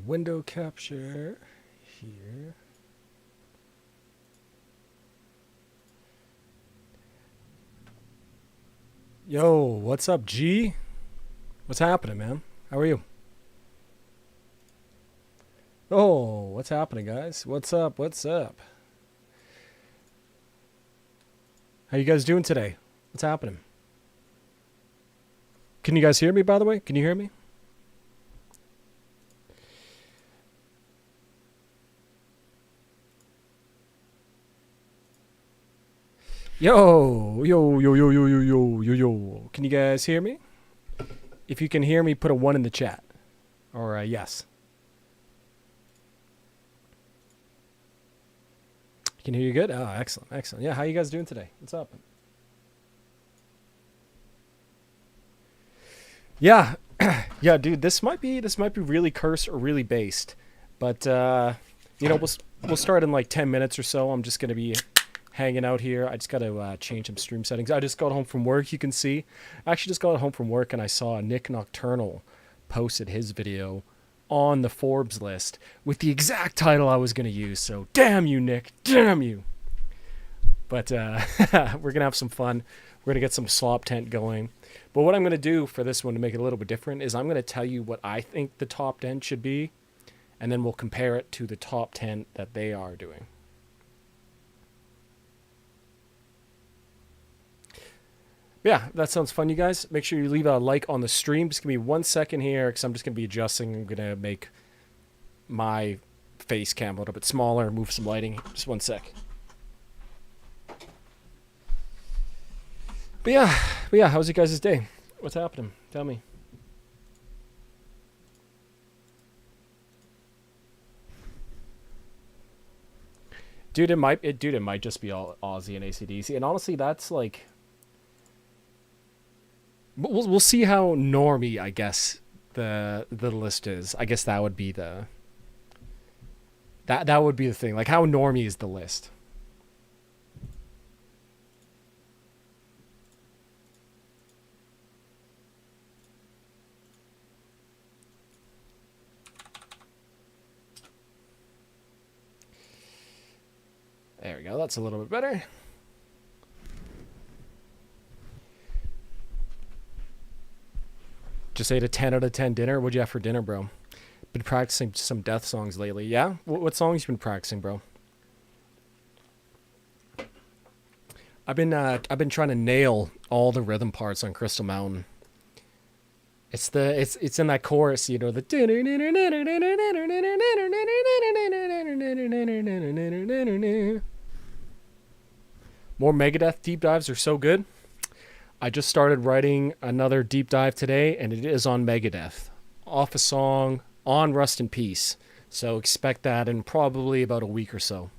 window capture here. Yo, what's up, G? What's happening, man? How are you? Oh, what's happening, guys? What's up? What's up? How you guys doing today? What's happening? Can you guys hear me, by the way? Can you hear me? Yo, yo, yo, yo, yo, yo, yo, yo, yo. Can you guys hear me? If you can hear me, put a 1 in the chat. Or a yes. Can hear you good? Oh, excellent, excellent. Yeah, how you guys doing today? What's up? Yeah, yeah, dude. This might be really cursed or really based, but we'll start in like 10 minutes or so. I'm just gonna be hanging out here. I just gotta change some stream settings. I just got home from work. You can see, I actually just got home from work and I saw Nick Nocturnal posted his video on the Forbes list with the exact title I was gonna use. So damn you, Nick. Damn you. But we're gonna have some fun. We're gonna get some slop tent going. But what I'm gonna do for this one to make it a little bit different is I'm gonna tell you what I think the top 10 should be, and then we'll compare it to the top 10 that they are doing. Yeah, that sounds fun, you guys. Make sure you leave a like on the stream. Just give me 1 second here because I'm just gonna be adjusting. I'm gonna make my face cam a little bit smaller, move some lighting. Just 1 sec. But yeah, how's you guys' day? What's happening? Tell me. Dude, it might just be all Aussie and AC/DC. And honestly, that's like, we'll see how normie, I guess, the list is. I guess that would be that would be the thing. Like, how normie is the list? There we go. That's a little bit better. Just ate a 10 out of 10 dinner. What'd you have for dinner, bro? Been practicing some death songs lately. Yeah? What songs you been practicing, bro? I've been trying to nail all the rhythm parts on Crystal Mountain. It's in that chorus, you know, the more Megadeth deep dives are so good. I just started writing another deep dive today, and it is on Megadeth, off a song on Rust in Peace. So expect that in probably about a week or so.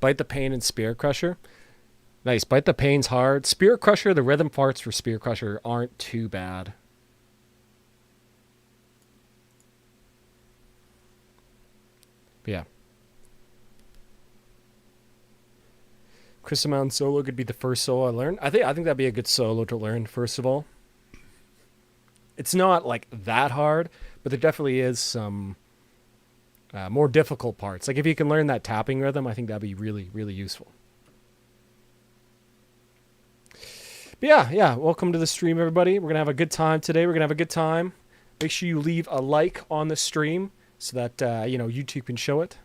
Bite the Pain and Spirit Crusher. Nice. Bite the Pain's hard. Spirit Crusher, the rhythm parts for Spirit Crusher aren't too bad. But yeah. Crystal Mountain solo could be the first solo I learned. I think that'd be a good solo to learn, first of all. It's not like that hard, but there definitely is some more difficult parts. Like if you can learn that tapping rhythm, I think that'd be really, really useful. But yeah, welcome to the stream, everybody. We're going to have a good time today. We're going to have a good time. Make sure you leave a like on the stream so that, YouTube can show it.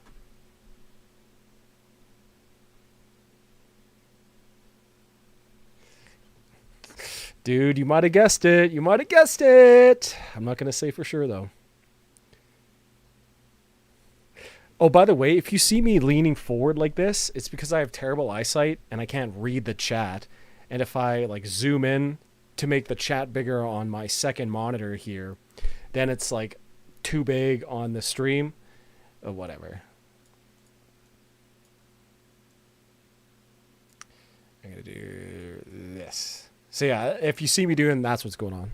Dude, you might have guessed it. You might have guessed it. I'm not going to say for sure, though. Oh, by the way, if you see me leaning forward like this, it's because I have terrible eyesight and I can't read the chat. And if I like zoom in to make the chat bigger on my second monitor here, then it's like too big on the stream or whatever. I'm going to do this. So yeah, if you see me doing, that's what's going on.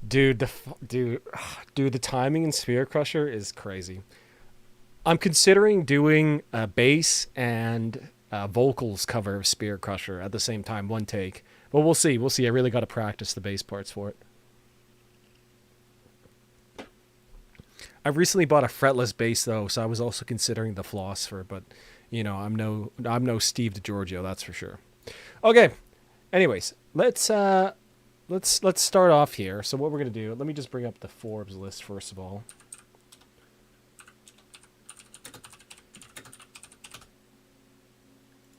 Dude, the timing in Sphere Crusher is crazy. I'm considering doing a bass and vocals cover of Spirit Crusher at the same time, one take. But we'll see. We'll see. I really got to practice the bass parts for it. I recently bought a fretless bass though, so I was also considering the Philosopher, but you know, I'm no Steve DiGiorgio, that's for sure. Okay. Anyways, let's start off here. So what we're gonna do? Let me just bring up the Forbes list first of all.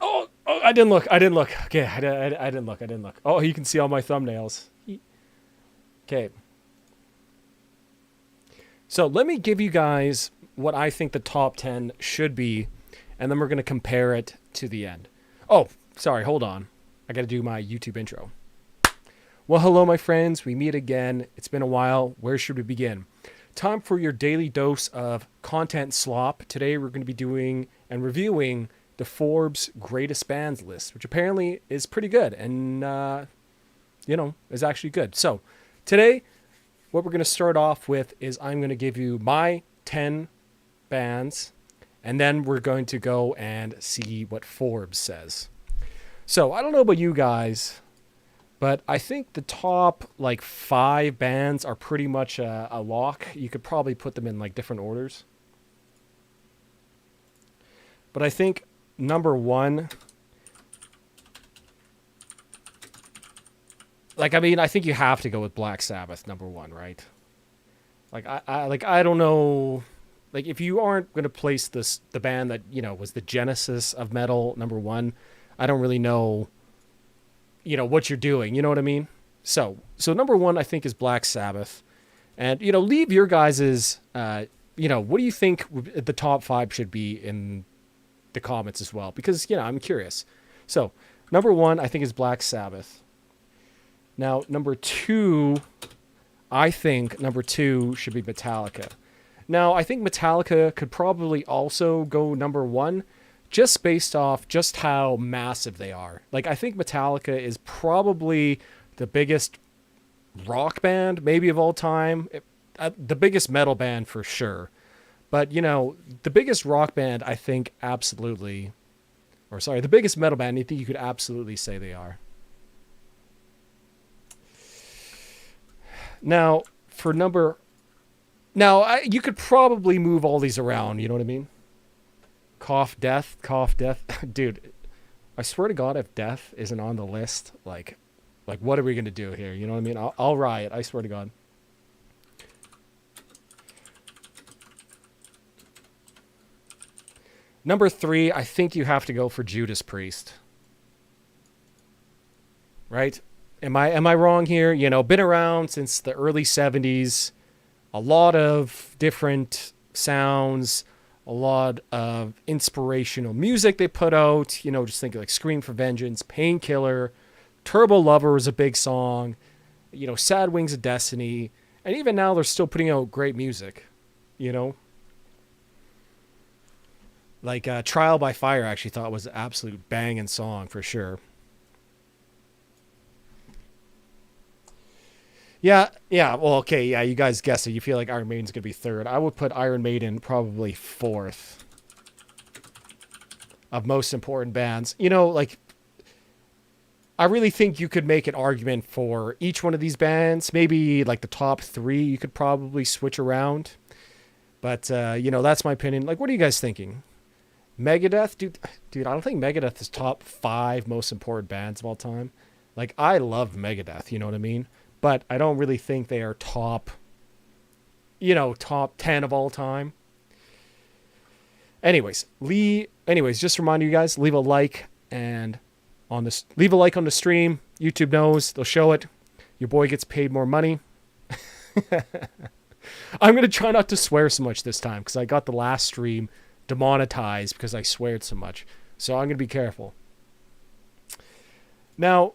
Oh, I didn't look. Okay, I didn't look. Oh, you can see all my thumbnails. Okay. So let me give you guys what I think the top 10 should be, and then we're going to compare it to the end. Oh, sorry, hold on. I got to do my YouTube intro. Well, hello, my friends. We meet again. It's been a while. Where should we begin? Time for your daily dose of content slop. Today we're going to be doing and reviewing the Forbes greatest bands list, which apparently is pretty good and, is actually good. So today, what we're going to start off with is I'm going to give you my 10 bands, and then we're going to go and see what Forbes says. So I don't know about you guys, but I think the top 5 bands are pretty much a lock. You could probably put them in different orders. But I think number 1... I think you have to go with Black Sabbath, number 1, right? I don't know. If you aren't going to place the band that, was the genesis of metal, number 1, I don't really know, what you're doing. You know what I mean? So number 1, I think, is Black Sabbath. And, leave your guys's, what do you think the top 5 should be in the comments as well? Because, I'm curious. So number 1, I think, is Black Sabbath. Now, number 2, I think number 2 should be Metallica. Now, I think Metallica could probably also go number 1 just based off just how massive they are. I think Metallica is probably the biggest rock band maybe of all time. The biggest metal band for sure. But, the biggest rock band, I think absolutely... the biggest metal band, I think you could absolutely say they are. Now, you could probably move all these around, you know what I mean? Cough, death. Dude, I swear to God, if death isn't on the list, what are we going to do here? You know what I mean? I'll riot, I swear to God. Number 3, I think you have to go for Judas Priest. Right? Am I wrong here? Been around since the early 70s. A lot of different sounds, a lot of inspirational music they put out. Just think Scream for Vengeance, Painkiller, Turbo Lover was a big song. Sad Wings of Destiny. And even now they're still putting out great music. Trial by Fire, I actually thought was an absolute banging song for sure. Yeah, well, okay, yeah, you guys guessed it. You feel like Iron Maiden's going to be 3rd. I would put Iron Maiden probably 4th of most important bands. I really think you could make an argument for each one of these bands. Maybe, the top 3 you could probably switch around. But, that's my opinion. What are you guys thinking? Megadeth? Dude, I don't think Megadeth is top 5 most important bands of all time. I love Megadeth, you know what I mean? But I don't really think they are top 10 of all time. Anyways, just remind you guys, leave a like on the stream. YouTube knows, they'll show it. Your boy gets paid more money. I'm going to try not to swear so much this time because I got the last stream demonetized because I sweared so much. So I'm going to be careful. Now,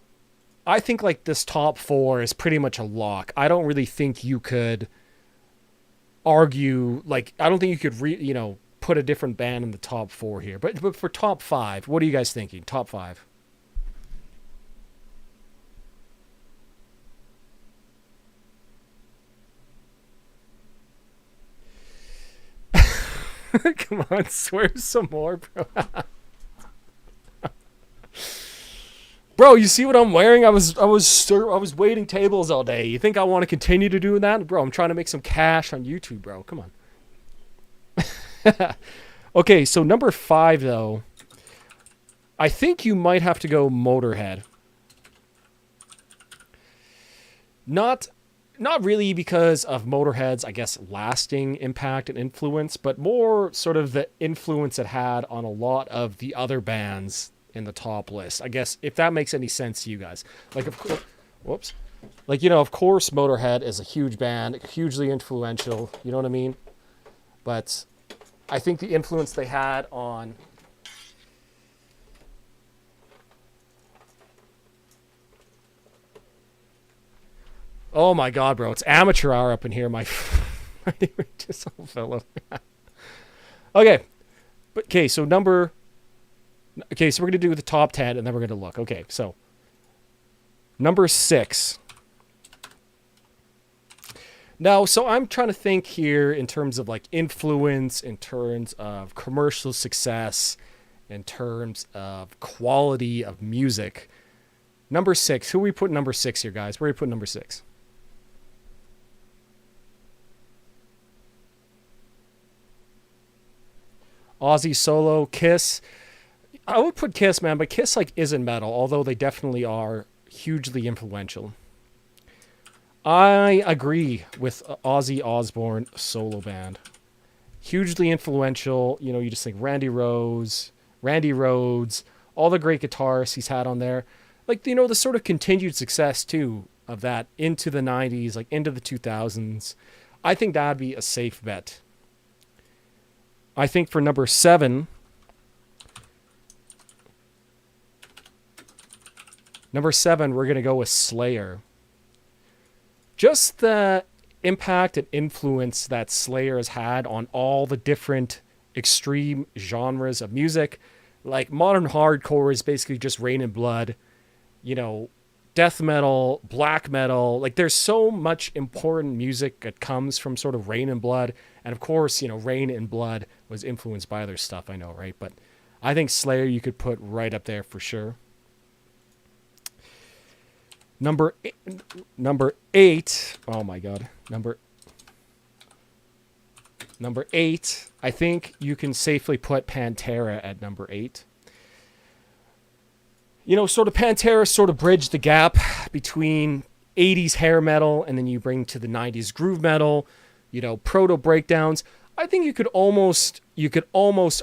I think this top 4 is pretty much a lock. I don't really think you could argue, I don't think you could put a different band in the top 4 here. But for top 5, what are you guys thinking? Top 5. Come on, swear some more, bro. Bro, you see what I'm wearing? I was waiting tables all day. You think I want to continue to do that? Bro, I'm trying to make some cash on YouTube, bro. Come on. Okay, so number 5 though. I think you might have to go Motorhead. Not really because of Motorhead's, I guess, lasting impact and influence, but more sort of the influence it had on a lot of the other bands in the top list. I guess if that makes any sense to you guys. Like, of course, whoops. Like, of course, Motorhead is a huge band, hugely influential. You know what I mean? But I think the influence they had on... Oh my God, bro. It's amateur hour up in here. My just all fell over. Okay. Okay, so we're going to do the top 10 and then we're going to look. Okay, so number 6. Now, so I'm trying to think here in terms of like influence, in terms of commercial success, in terms of quality of music. Number 6. Who are we putting number 6 here, guys? Where are we putting number 6? Ozzy solo, Kiss. I would put Kiss, man, but Kiss like isn't metal, although they definitely are hugely influential. I agree with Ozzy Osbourne solo band. Hugely influential. You just think Randy Rhoads, all the great guitarists he's had on there. Like, the sort of continued success too of that into the 90s, like into the 2000s. I think that'd be a safe bet. I think for number 7, we're going to go with Slayer. Just the impact and influence that Slayer has had on all the different extreme genres of music. Like, modern hardcore is basically just Rain and Blood. Death metal, black metal. Like, there's so much important music that comes from sort of Rain and Blood. And of course, Rain and Blood was influenced by other stuff, I know, right? But I think Slayer you could put right up there for sure. Number 8. Oh my God. Number 8. I think you can safely put Pantera at number 8. Sort of Pantera sort of bridged the gap between 80s hair metal and then you bring to the 90s groove metal, proto breakdowns. I think you could almost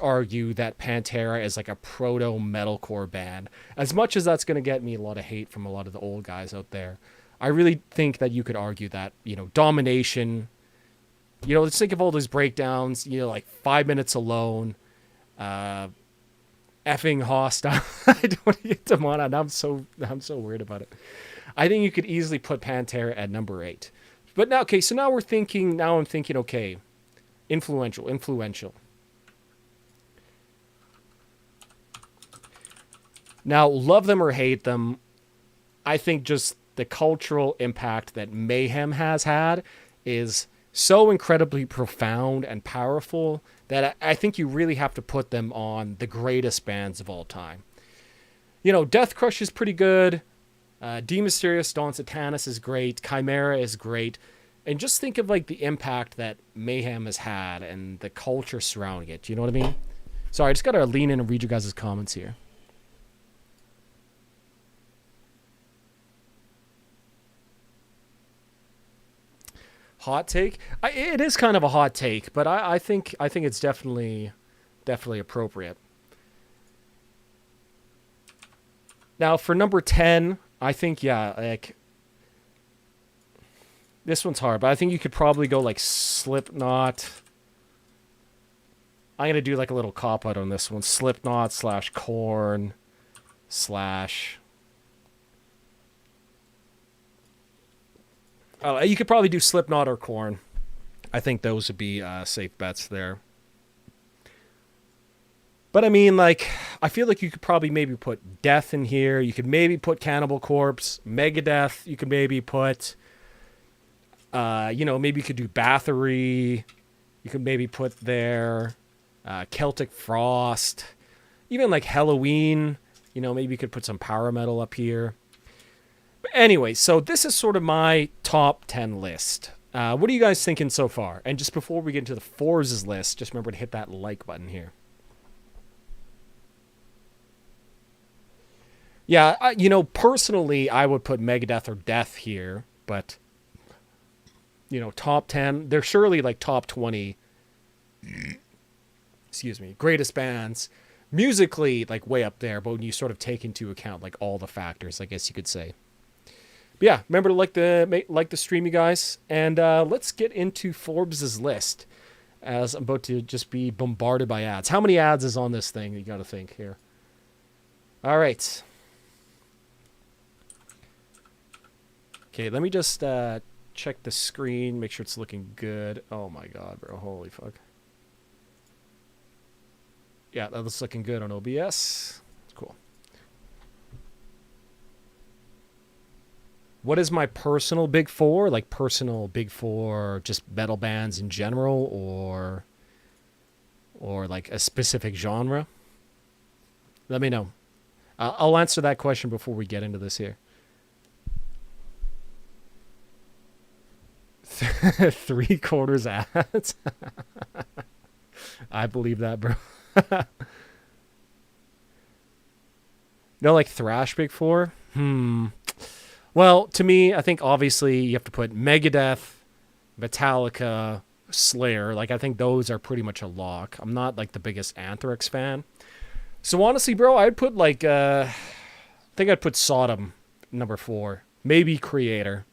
argue that Pantera is like a proto metalcore band. As much as that's going to get me a lot of hate from a lot of the old guys out there, I really think that you could argue that, Domination, let's think of all those breakdowns, like 5 Minutes Alone, effing hostile. I don't want to get them on. And I'm so worried about it. I think you could easily put Pantera at number 8. But now, okay, so now I'm thinking, okay, influential. Now, love them or hate them, I think just the cultural impact that Mayhem has had is so incredibly profound and powerful that I think you really have to put them on the greatest bands of all time. Death Crush is pretty good. De Mysterious Dawn Satanas is great. Chimera is great. And just think of like the impact that Mayhem has had and the culture surrounding it. You know what I mean? Sorry, I just got to lean in and read you guys' comments here. Hot take? It is kind of a hot take, but I think it's definitely appropriate. Now for number 10, I think like this one's hard, but I think you could probably go like Slipknot. I'm gonna do like a little cop out on this one. Slipknot / Korn / you could probably do Slipknot or Korn. I think those would be safe bets there. But I mean, like, I feel like you could probably maybe put Death in here. You could maybe put Cannibal Corpse, Megadeth. You could maybe put, maybe you could do Bathory. You could maybe put there Celtic Frost. Even like Halloween Maybe you could put some power metal up here. But anyway, so this is sort of my top 10 list. What are you guys thinking so far? And just before we get into the Forbes list, just remember to hit that like button here. Yeah, personally, I would put Megadeth or Death here, but, top 10, they're surely like top 20, excuse me, greatest bands. Musically, like way up there, but when you sort of take into account like all the factors, I guess you could say. But yeah, remember to like the stream, you guys, and let's get into Forbes's list, as I'm about to just be bombarded by ads. How many ads is on this thing? You got to think here. All right. Okay, let me just check the screen, make sure it's looking good. Oh my god, bro, holy fuck. Yeah, that looks looking good on OBS. Cool. What is my personal big four? Like personal big four, just metal bands in general, or like a specific genre? Let me know. I'll answer that question before we get into this here. 3/4 ads. I believe that, bro. No, like thrash big four? Well, to me, I think obviously you have to put Megadeth, Metallica, Slayer. Like, I think those are pretty much a lock. I'm not like the biggest Anthrax fan. So honestly, bro, I'd put like, I think I'd put Sodom number 4. Maybe Creator.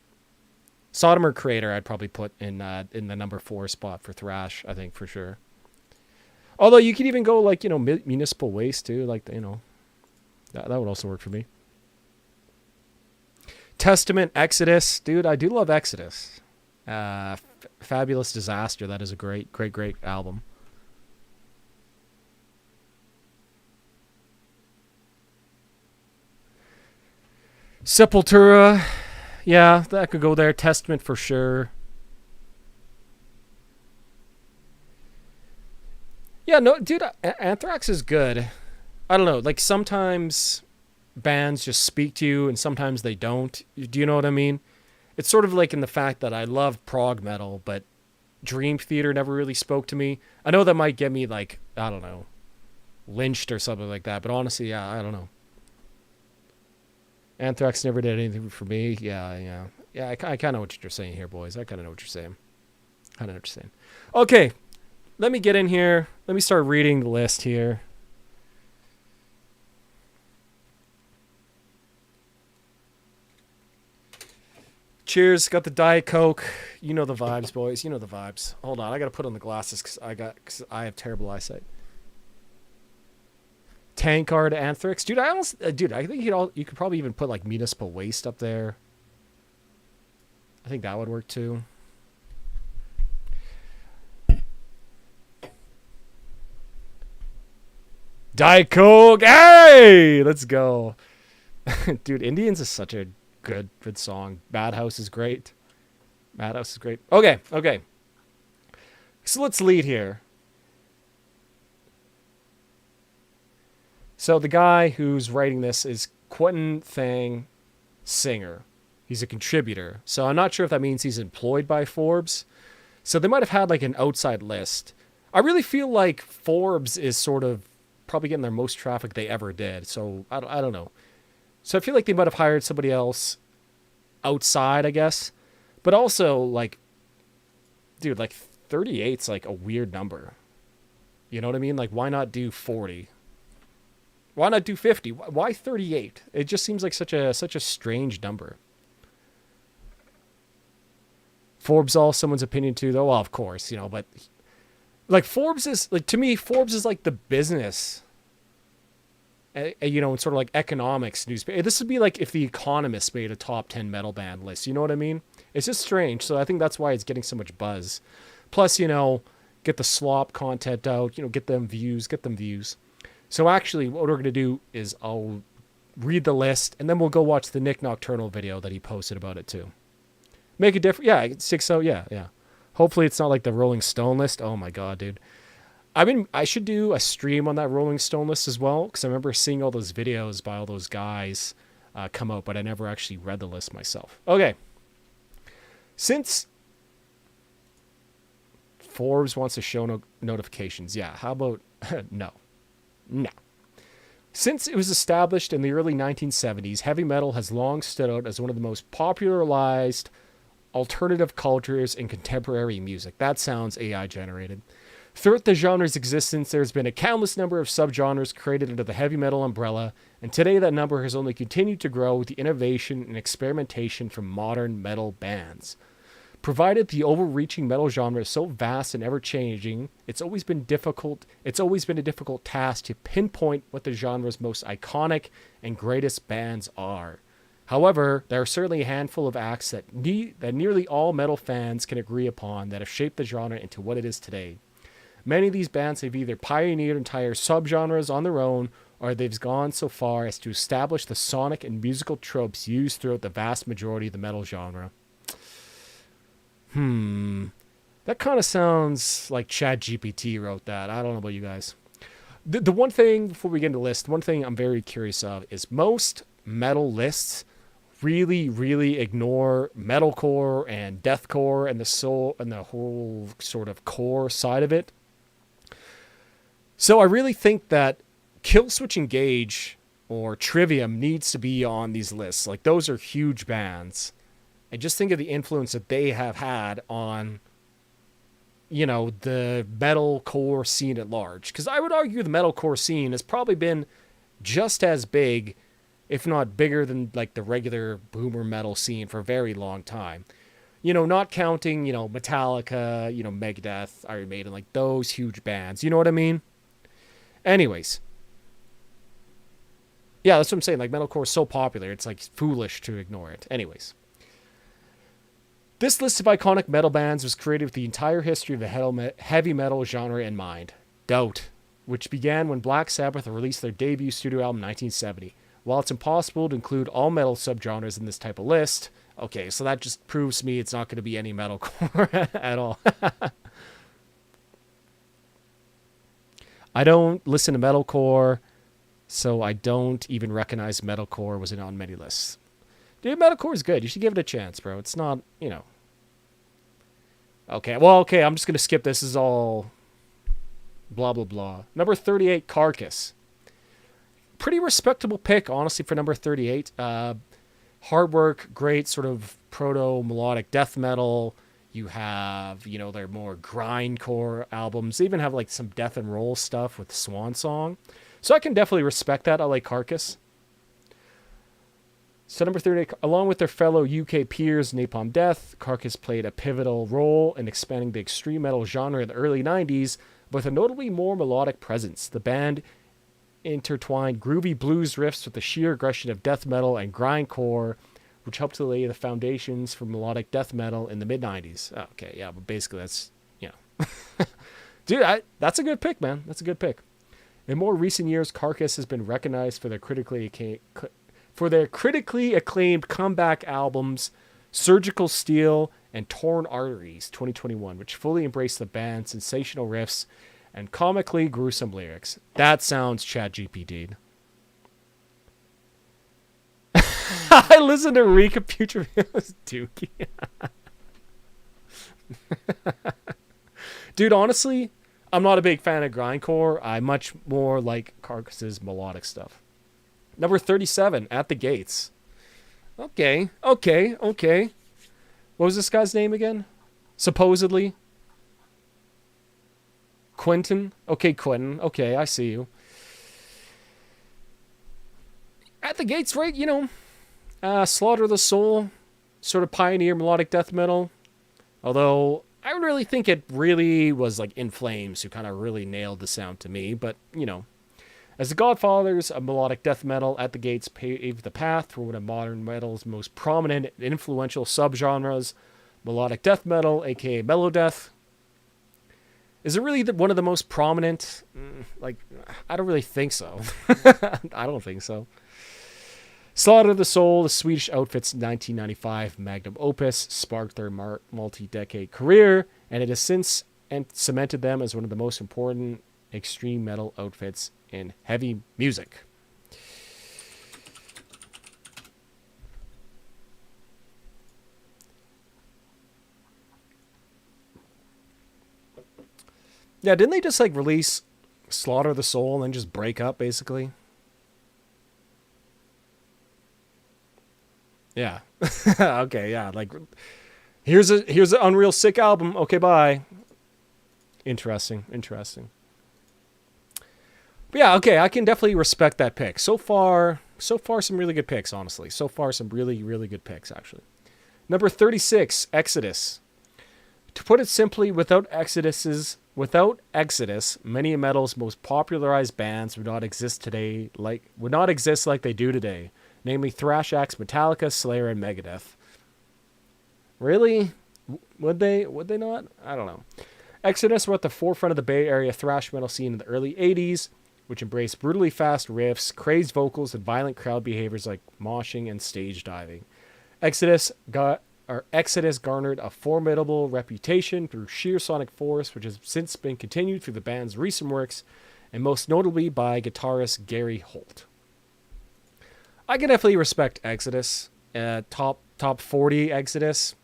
Sodom or Creator I'd probably put in the number 4 spot for thrash, I think, for sure. Although you could even go like, Municipal Waste too. Like, that would also work for me. Testament, Exodus. Dude, I do love Exodus. Fabulous Disaster. That is a great album. Sepultura. Yeah, that could go there. Testament for sure. Yeah, no, dude, Anthrax is good. I don't know. Like, sometimes bands just speak to you and sometimes they don't. Do you know what I mean? It's sort of like in the fact that I love prog metal, but Dream Theater never really spoke to me. I know that might get me, like, I don't know, lynched or something like that, but honestly, yeah, I don't know. Anthrax never did anything for me. Yeah, I kind of know what you're saying here, boys. I kind of know what you're saying. Okay, let me get in here. Let me start reading the list here. Cheers. Got the Diet Coke. You know the vibes, boys. You know the vibes. Hold on. I got to put on the glasses because I have terrible eyesight. Tankard, Anthrax. Dude, I think you could probably even put like Municipal Waste up there. I think that would work too. Diet Coke. Hey, let's go. Dude, Indians is such a good song. Madhouse is great. Okay. So let's lead here. So the guy who's writing this is Quentin Thang Singer. He's a contributor. So I'm not sure if that means he's employed by Forbes. So they might have had like an outside list. I really feel like Forbes is sort of probably getting their most traffic they ever did. So I don't know. So I feel like they might have hired somebody else outside, I guess. But also, like, dude, like 38's like a weird number. You know what I mean? Like, why not do 40? Why not do 50? Why 38? It just seems like such a strange number. Forbes all someone's opinion too, though. Well, of course, but like Forbes is like, to me, Forbes is like the business, sort of like economics newspaper. This would be like if The Economist made a top 10 metal band list. You know what I mean? It's just strange. So I think that's why it's getting so much buzz. Plus, get the slop content out, get them views. So actually what we're going to do is I'll read the list and then we'll go watch the Nick Nocturnal video that he posted about it too. Make a difference. Yeah, 6-0. Yeah. Hopefully it's not like the Rolling Stone list. Oh my God, dude. I should do a stream on that Rolling Stone list as well, because I remember seeing all those videos by all those guys come out, but I never actually read the list myself. Okay. Since Forbes wants to show notifications, yeah, how about no? No. Since it was established in the early 1970s, heavy metal has long stood out as one of the most popularized alternative cultures in contemporary music. That sounds AI generated. Throughout the genre's existence, there's been a countless number of subgenres created under the heavy metal umbrella, and today that number has only continued to grow with the innovation and experimentation from modern metal bands. Provided the overreaching metal genre is so vast and ever-changing, it's always been a difficult task to pinpoint what the genre's most iconic and greatest bands are. However, there are certainly a handful of acts that nearly all metal fans can agree upon that have shaped the genre into what it is today. Many of these bands have either pioneered entire subgenres on their own, or they've gone so far as to establish the sonic and musical tropes used throughout the vast majority of the metal genre. That kind of sounds like ChatGPT wrote that. I don't know about you guys. The one thing, before we get into the list, one thing I'm very curious of is most metal lists really, really ignore metalcore and deathcore and the soul and the whole sort of core side of it. So I really think that Killswitch Engage or Trivium needs to be on these lists. Like, those are huge bands. And just think of the influence that they have had on, you know, the metalcore scene at large. Because I would argue the metalcore scene has probably been just as big, if not bigger than, like, the regular boomer metal scene for a very long time. You know, not counting, you know, Metallica, you know, Megadeth, Iron Maiden, like those huge bands. You know what I mean? Anyways. Yeah, that's what I'm saying. Like, metalcore is so popular, it's, like, foolish to ignore it. Anyways. This list of iconic metal bands was created with the entire history of the heavy metal genre in mind. Doubt, which began when Black Sabbath released their debut studio album in 1970. While it's impossible to include all metal subgenres in this type of list, okay, so that just proves to me it's not going to be any metalcore at all. I don't listen to metalcore, so I don't even recognize metalcore was on many lists. Dude, metalcore is good. You should give it a chance, bro. It's not, you know. Okay, well, okay, I'm just going to skip this. This is all blah, blah, blah. Number 38, Carcass. Pretty respectable pick, honestly, for number 38. Hard work, great sort of proto-melodic death metal. You have, you know, their more grindcore albums. They even have, like, some death and roll stuff with Swan Song. So I can definitely respect that. I like Carcass. So number 38, along with their fellow UK peers Napalm Death, Carcass played a pivotal role in expanding the extreme metal genre in the early 90s with a notably more melodic presence. The band intertwined groovy blues riffs with the sheer aggression of death metal and grindcore, which helped to lay the foundations for melodic death metal in the mid-90s. Oh, okay, yeah, but basically that's, you know. Dude, that's a good pick, man. That's a good pick. In more recent years, Carcass has been recognized for their critically acclaimed comeback albums, Surgical Steel and Torn Arteries 2021, which fully embraced the band's sensational riffs and comically gruesome lyrics. That sounds ChatGPT. I listened to Rika Putrefield's Dookie. Dude, honestly, I'm not a big fan of grindcore. I much more like Carcass's melodic stuff. Number 37, At the Gates. Okay. What was this guy's name again? Supposedly? Quentin? Okay, Quentin. Okay, I see you. At the Gates, right? You know, Slaughter of the Soul, sort of pioneer melodic death metal. Although, I don't really think it really was like In Flames who kind of really nailed the sound to me. But, you know. As the godfathers of melodic death metal, At the Gates paved the path for one of modern metal's most prominent and influential subgenres, melodic death metal, aka melodeath. Is it really one of the most prominent? Like, I don't really think so. I don't think so. Slaughter of the Soul, the Swedish outfit's 1995 magnum opus, sparked their multi-decade career, and it has since and cemented them as one of the most important extreme metal outfits in heavy music. Yeah, didn't they just like release Slaughter the Soul and then just break up basically? Yeah. Okay, yeah, like here's an Unreal Sick album. Okay, bye. Interesting, interesting. But yeah, okay, I can definitely respect that pick. So far some really good picks, honestly. So far some really really good picks actually. Number 36, Exodus. To put it simply, without Exodus, many of metal's most popularized bands would not exist like they do today, namely thrash acts Metallica, Slayer, and Megadeth. Really? Would they? Would they not? I don't know. Exodus were at the forefront of the Bay Area thrash metal scene in the early 80s, which embraced brutally fast riffs, crazed vocals, and violent crowd behaviors like moshing and stage diving. Exodus garnered a formidable reputation through sheer sonic force, which has since been continued through the band's recent works, and most notably by guitarist Gary Holt. I can definitely respect Exodus. Top 40 Exodus.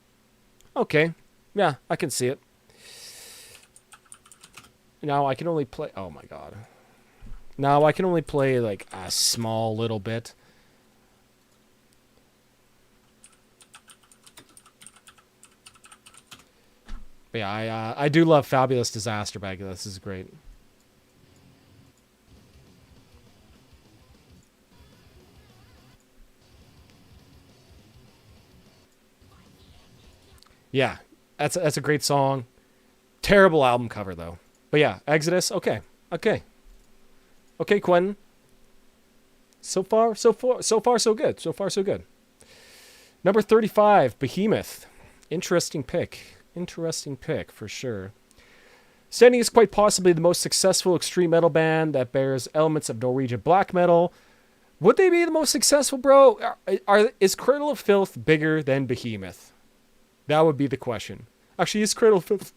Okay, yeah, I can see it. Now I can only play. Oh my god. Now I can only play like a small little bit. But yeah, I do love Fabulous Disaster back. This is great. Yeah, that's a great song. Terrible album cover though. But yeah, Exodus. Okay, okay, okay, Quentin. So far, so good. So far, so good. Number 35, Behemoth. Interesting pick. Interesting pick for sure. Standing is quite possibly the most successful extreme metal band that bears elements of Norwegian black metal. Would they be the most successful, bro? Is Cradle of Filth bigger than Behemoth? That would be the question. Actually, is Cradle of Filth...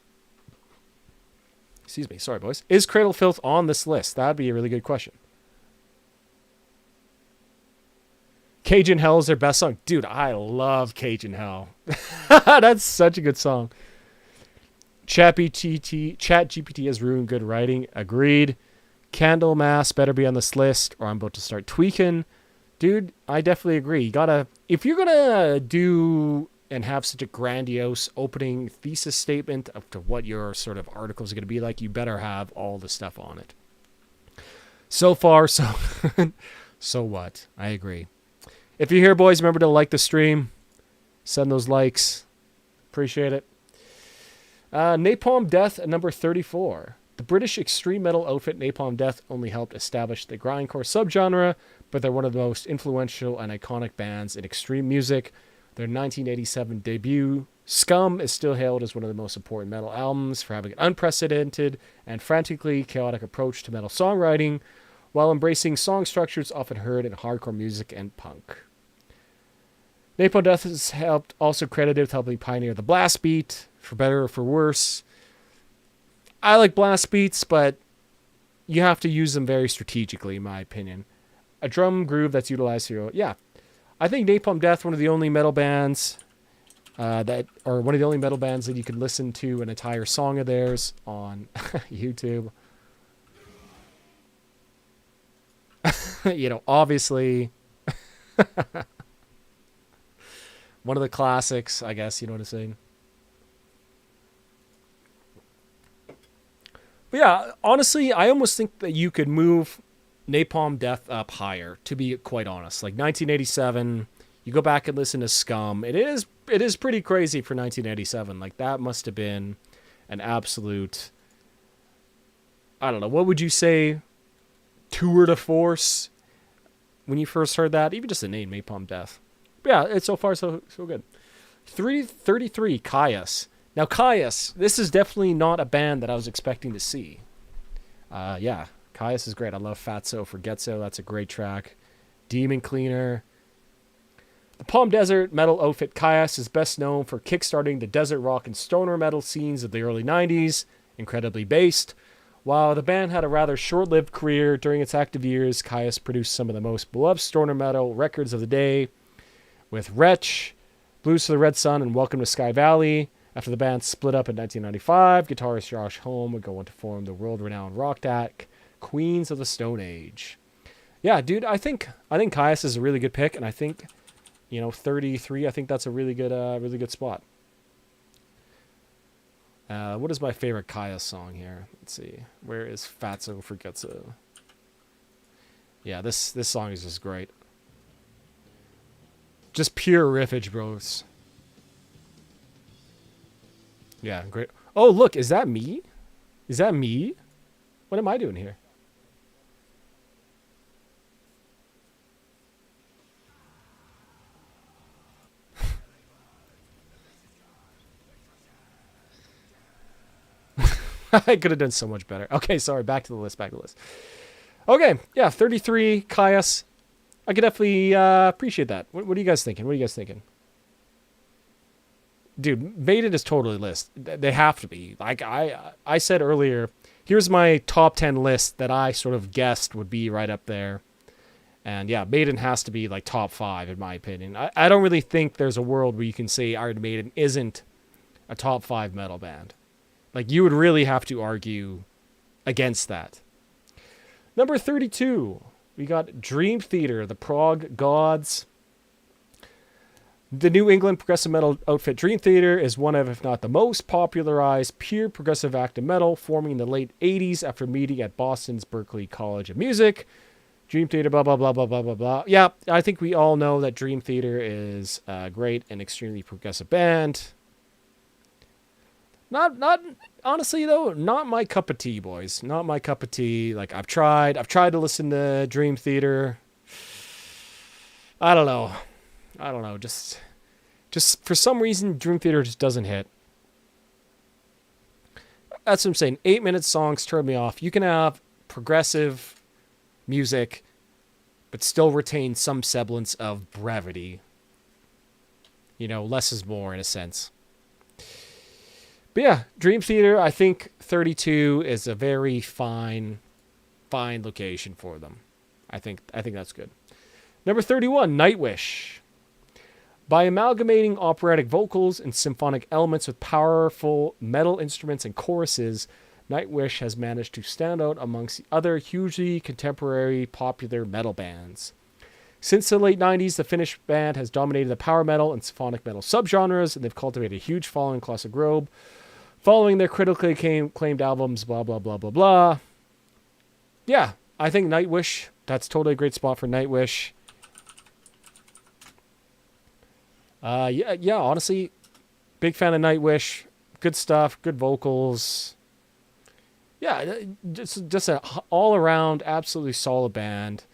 Excuse me, sorry, boys. Is Cradle of Filth on this list? That'd be a really good question. Cajun Hell is their best song. Dude, I love Cajun Hell. That's such a good song. ChatGPT has ruined good writing. Agreed. Candlemass better be on this list or I'm about to start tweaking. Dude, I definitely agree. You gotta... If you're gonna do and have such a grandiose opening thesis statement of to what your sort of article is going to be like, you better have all the stuff on it. So far, so... So what? I agree. If you're here, boys, remember to like the stream. Send those likes. Appreciate it. Napalm Death at number 34. The British extreme metal outfit Napalm Death only helped establish the grindcore subgenre, but they're one of the most influential and iconic bands in extreme music. Their 1987 debut, Scum, is still hailed as one of the most important metal albums for having an unprecedented and frantically chaotic approach to metal songwriting, while embracing song structures often heard in hardcore music and punk. Napalm Death is also credited with helping pioneer the blast beat, for better or for worse. I like blast beats, but you have to use them very strategically, in my opinion. A drum groove that's utilized here. Yeah, I think Napalm Death, one of the only metal bands that you can listen to an entire song of theirs on YouTube. Obviously, one of the classics, I guess, you know what I'm saying? But yeah, honestly, I almost think that you could move Napalm Death up higher, to be quite honest. Like 1987, you go back and listen to Scum. It is pretty crazy for 1987. Like that must have been an absolute, I don't know, what would you say, tour de force when you first heard that? Even just the name, Napalm Death. But yeah, it's so far so good. 33, Caius. Now, Caius, this is definitely not a band that I was expecting to see. Yeah, Caius is great. I love Fatso Forgetso. That's a great track. Demon Cleaner. The Palm Desert metal outfit Caius is best known for kickstarting the desert rock and stoner metal scenes of the early 90s incredibly based. While the band had a rather short-lived career during its active years, Kyuss produced some of the most beloved stoner metal records of the day, with Wretch, Blues for the Red Sun, and Welcome to Sky Valley. After the band split up in 1995, guitarist Josh Homme would go on to form the world-renowned rock act Queens of the Stone Age. Yeah, dude, I think Kyuss is a really good pick, and I think, 33. I think that's a really good spot. What is my favorite Kyuss song here? Let's see. Where is Fatso Forgetso? Yeah, this song is just great. Just pure riffage, bros. Yeah, great. Oh, look, is that me? Is that me? What am I doing here? I could have done so much better. Okay, sorry. Back to the list. Okay, yeah, 33, Kyuss. I could definitely appreciate that. What are you guys thinking? Dude, Maiden is totally list. They have to be. Like I said earlier, here's my top 10 list that I sort of guessed would be right up there. And yeah, Maiden has to be like top 5 in my opinion. I don't really think there's a world where you can say Iron Maiden isn't a top 5 metal band. Like, you would really have to argue against that. Number 32, we got Dream Theater, the prog gods. The New England progressive metal outfit Dream Theater is one of, if not the most popularized pure progressive act of metal, forming in the late 80s after meeting at Boston's Berklee College of Music. Dream Theater, blah, blah, blah, blah, blah, blah, blah. Yeah, I think we all know that Dream Theater is a great and extremely progressive band. Not honestly though, not my cup of tea, boys. Not my cup of tea. Like I've tried to listen to Dream Theater. I don't know. Just for some reason, Dream Theater just doesn't hit. That's what I'm saying. 8-minute songs turn me off. You can have progressive music, but still retain some semblance of brevity. Less is more in a sense. But yeah, Dream Theater, I think 32 is a very fine location for them. I think that's good. Number 31, Nightwish. By amalgamating operatic vocals and symphonic elements with powerful metal instruments and choruses, Nightwish has managed to stand out amongst the other hugely contemporary popular metal bands. Since the late 90s, the Finnish band has dominated the power metal and symphonic metal subgenres, and they've cultivated a huge following across the globe. Following their critically acclaimed albums, blah, blah, blah, blah, blah. Yeah, I think Nightwish, that's totally a great spot for Nightwish. Yeah, honestly, big fan of Nightwish. Good stuff, good vocals. Yeah, just an all-around, absolutely solid band.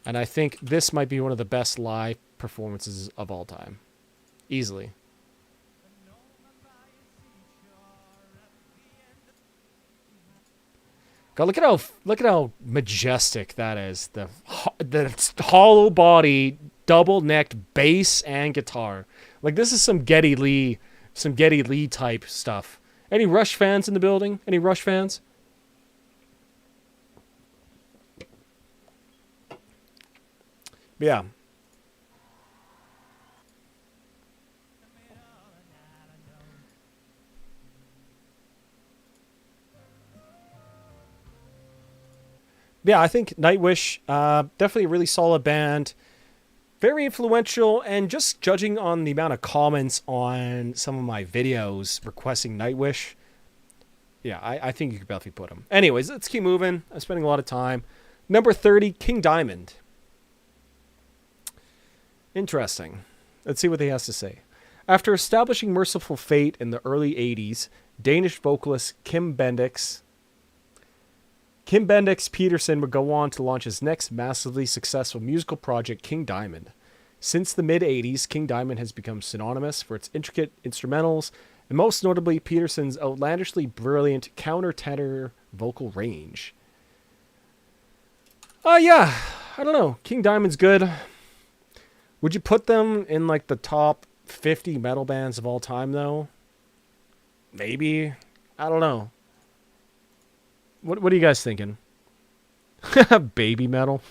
And I think this might be one of the best live performances of all time. Easily. God, look at how majestic that is. The hollow body, double necked bass and guitar. Like, this is some Geddy Lee type stuff. Any Rush fans in the building? Any Rush fans? Yeah. Yeah, I think Nightwish, definitely a really solid band. Very influential, and just judging on the amount of comments on some of my videos requesting Nightwish, yeah, I think you could definitely put them. Anyways, let's keep moving. I'm spending a lot of time. Number 30, King Diamond. Interesting. Let's see what he has to say. After establishing Merciful Fate in the early 80s, Danish vocalist Kim Bendix Peterson would go on to launch his next massively successful musical project, King Diamond. Since the mid-80s, King Diamond has become synonymous for its intricate instrumentals, and most notably Peterson's outlandishly brilliant counter-tenor vocal range. Yeah, I don't know. King Diamond's good. Would you put them in like the top 50 metal bands of all time, though? Maybe. I don't know. What are you guys thinking? Baby metal.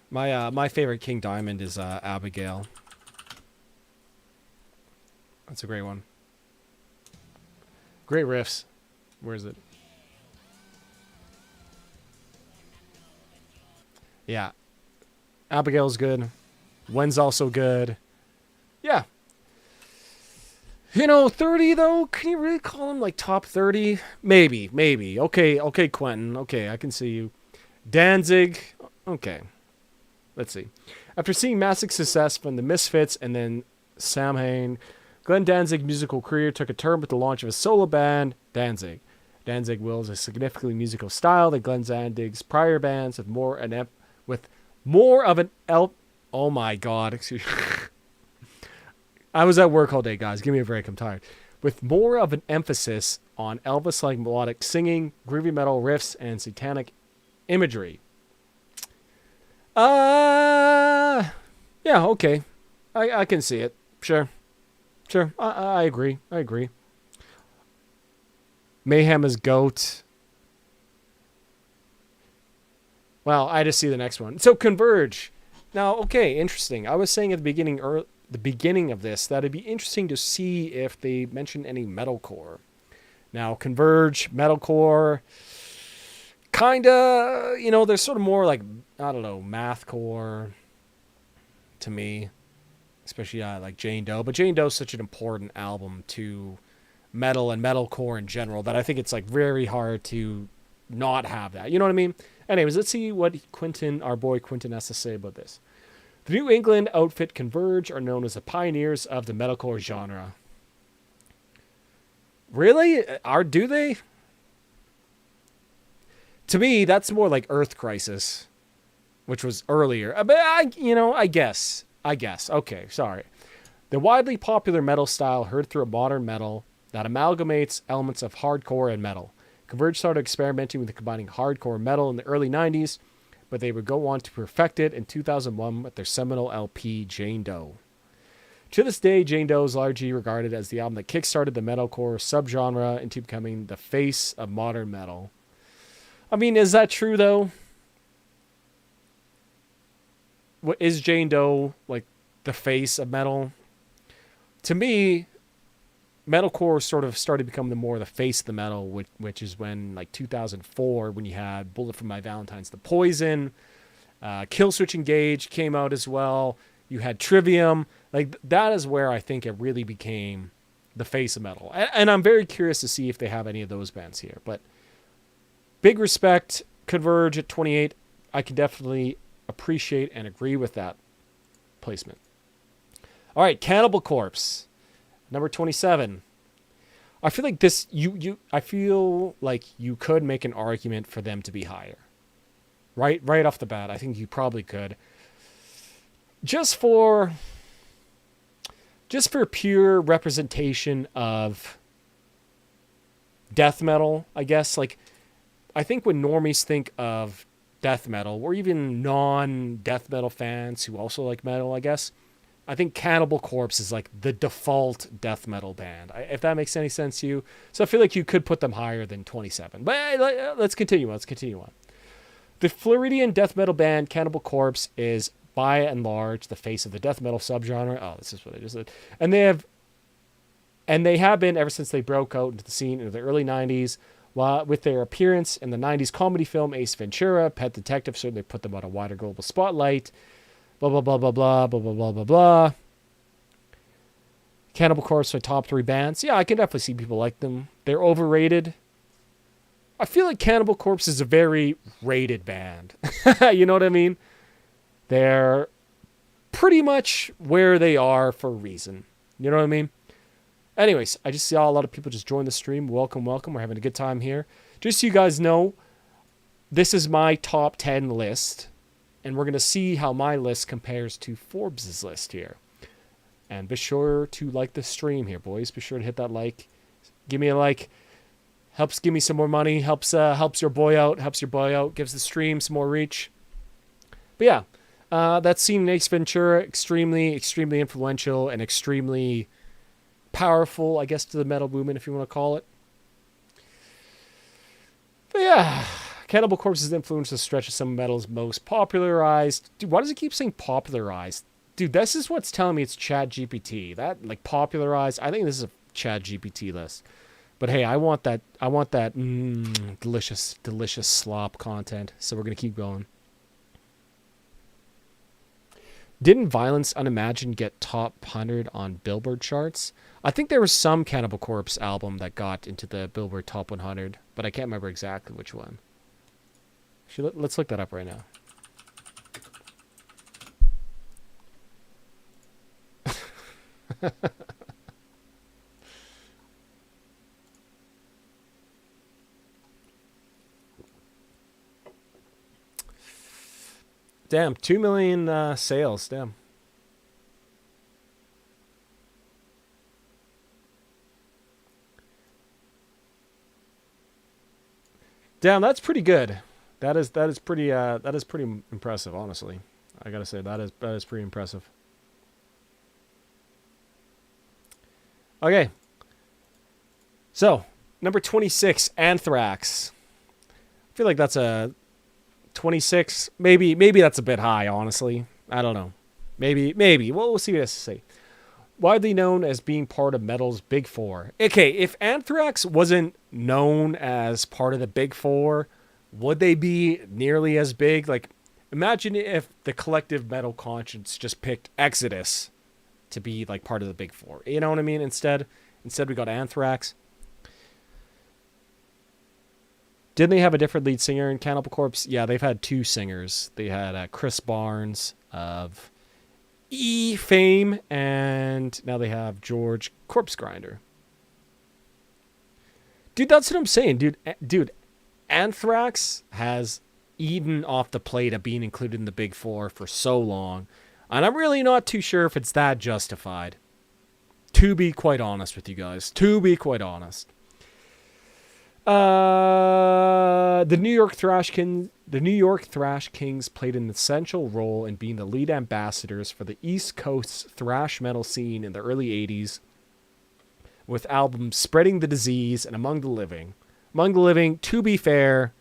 My favorite King Diamond is Abigail. That's a great one. Great riffs. Where is it? Yeah. Abigail's good. When's also good. Yeah. 30 though, can you really call him like top 30? Maybe. Okay, Quentin. Okay, I can see you. Danzig. Okay. Let's see. After seeing massive success from the Misfits and then Samhain, Glenn Danzig's musical career took a turn with the launch of his solo band, Danzig. Danzig wields a significantly musical style that Glenn Danzig's prior bands with more of an oh my god, excuse me. I was at work all day, guys. Give me a break. I'm tired. With more of an emphasis on Elvis-like melodic singing, groovy metal riffs, and satanic imagery. Yeah, okay. I can see it. Sure. I agree. Mayhem is GOAT. Well, I just see the next one. So Converge. Now, okay, interesting. I was saying at the beginning of this that it'd be interesting to see if they mention any metalcore. Now, Converge, metalcore, kinda, they're sort of more like, I don't know, mathcore to me, especially like Jane Doe. But Jane Doe is such an important album to metal and metalcore in general that I think it's like very hard to not have that. You know what I mean? Anyways, let's see what our boy Quentin has to say about this. The New England outfit Converge are known as the pioneers of the metalcore genre. Really? Do they? To me, that's more like Earth Crisis, which was earlier. But I guess. Okay, sorry. The widely popular metal style heard through a modern metal that amalgamates elements of hardcore and metal. Converge started experimenting with combining hardcore and metal in the early 90s, but they would go on to perfect it in 2001 with their seminal LP, Jane Doe. To this day, Jane Doe is largely regarded as the album that kickstarted the metalcore subgenre into becoming the face of modern metal. I mean, is that true, though? Is Jane Doe, like, the face of metal? To me, metalcore sort of started becoming more the face of the metal, which is when, like, 2004, when you had Bullet for My Valentine's, The Poison, Killswitch Engage came out as well. You had Trivium. Like, that is where I think it really became the face of metal. And I'm very curious to see if they have any of those bands here. But big respect, Converge at 28. I can definitely appreciate and agree with that placement. All right, Cannibal Corpse, number 27. I feel like this I feel like you could make an argument for them to be higher. Right off the bat, I think you probably could. Just for pure representation of death metal, I guess. Like, I think when normies think of death metal, or even non-death metal fans who also like metal, I guess, I think Cannibal Corpse is like the default death metal band, if that makes any sense to you. So I feel like you could put them higher than 27. But let's continue on. The Floridian death metal band Cannibal Corpse is by and large the face of the death metal subgenre. Oh, this is what they just did. And they have been ever since they broke out into the scene in the early 90s. With their appearance in the 90s comedy film Ace Ventura, Pet Detective certainly put them on a wider global spotlight. Blah, blah, blah, blah, blah, blah, blah, blah, blah, blah. Cannibal Corpse are top 3 bands. Yeah, I can definitely see people like them. They're overrated. I feel like Cannibal Corpse is a very rated band. You know what I mean? They're pretty much where they are for a reason. You know what I mean? Anyways, I just saw a lot of people just join the stream. Welcome. We're having a good time here. Just so you guys know, this is my top 10 list. And we're going to see how my list compares to Forbes' list here. And be sure to like the stream here, boys. Be sure to hit that like. Give me a like. Helps give me some more money. Helps your boy out. Helps your boy out. Gives the stream some more reach. But yeah, that scene in Ace Ventura, extremely, extremely influential and extremely powerful, I guess, to the metal movement, if you want to call it. But yeah, Cannibal Corpse's influence has stretched some of metal's most popularized. Dude, why does it keep saying popularized? Dude, this is what's telling me it's Chat GPT. That, like, popularized. I think this is a Chat GPT list. But hey, I want that delicious, delicious slop content. So we're going to keep going. Didn't Violence Unimagined get top 100 on Billboard charts? I think there was some Cannibal Corpse album that got into the Billboard Top 100, but I can't remember exactly which one. Actually, let's look that up right now. Damn, 2 million sales. Damn. Damn, that's pretty good. That is pretty impressive, honestly. I gotta say that is pretty impressive. Okay. So, number 26, Anthrax. I feel like that's a 26. Maybe that's a bit high, honestly. I don't know. Maybe. Well, we'll see what it has to say. Widely known as being part of metal's Big Four. Okay, if Anthrax wasn't known as part of the Big Four, would they be nearly as big? Like, imagine if the collective metal conscience just picked Exodus to be like part of the Big Four. You know what I mean? Instead we got Anthrax. Didn't they have a different lead singer in Cannibal Corpse? Yeah, they've had two singers. They had Chris Barnes of E fame, and now they have George Corpse Grinder. Dude, that's what I'm saying. Dude, Anthrax has eaten off the plate of being included in the Big Four for so long, and I'm really not too sure if it's that justified. To be quite honest with you guys. To be quite honest. The New York Thrash Kings played an essential role in being the lead ambassadors for the East Coast thrash metal scene in the early 80s, with albums Spreading the Disease and Among the Living. Among the Living, to be fair,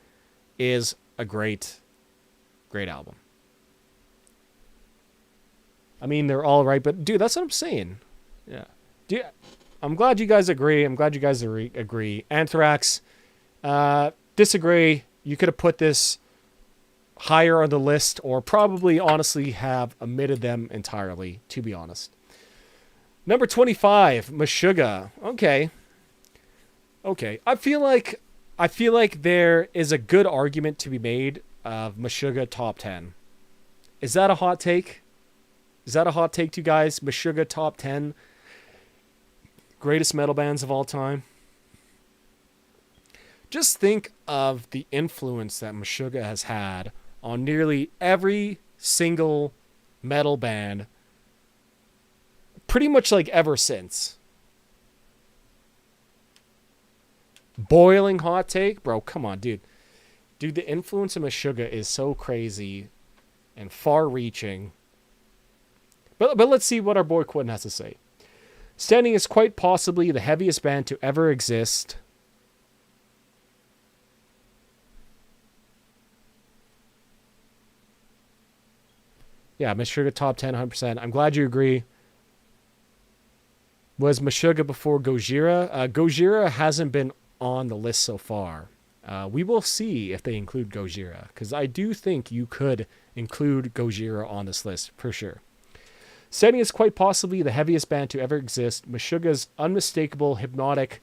is a great album. I mean, they're all right, but dude, that's what I'm saying. Yeah. Dude, I'm glad you guys agree. agree. Anthrax, disagree. You could have put this higher on the list, or probably honestly have omitted them entirely, to be honest. Number 25, Meshuggah. Okay. I feel like there is a good argument to be made of Meshuggah top 10. Is that a hot take? Is that a hot take to you guys? Meshuggah top 10 greatest metal bands of all time. Just think of the influence that Meshuggah has had on nearly every single metal band pretty much like ever since. Boiling hot take? Bro, come on, dude. Dude, the influence of Meshuggah is so crazy and far-reaching. But let's see what our boy Quinn has to say. Standing is quite possibly the heaviest band to ever exist. Yeah, Meshuggah top 10, 100%. I'm glad you agree. Was Meshuggah before Gojira? Gojira hasn't been on the list so far. We will see if they include Gojira, because I do think you could include Gojira on this list, for sure. Standing is quite possibly the heaviest band to ever exist. Meshuggah's unmistakable, hypnotic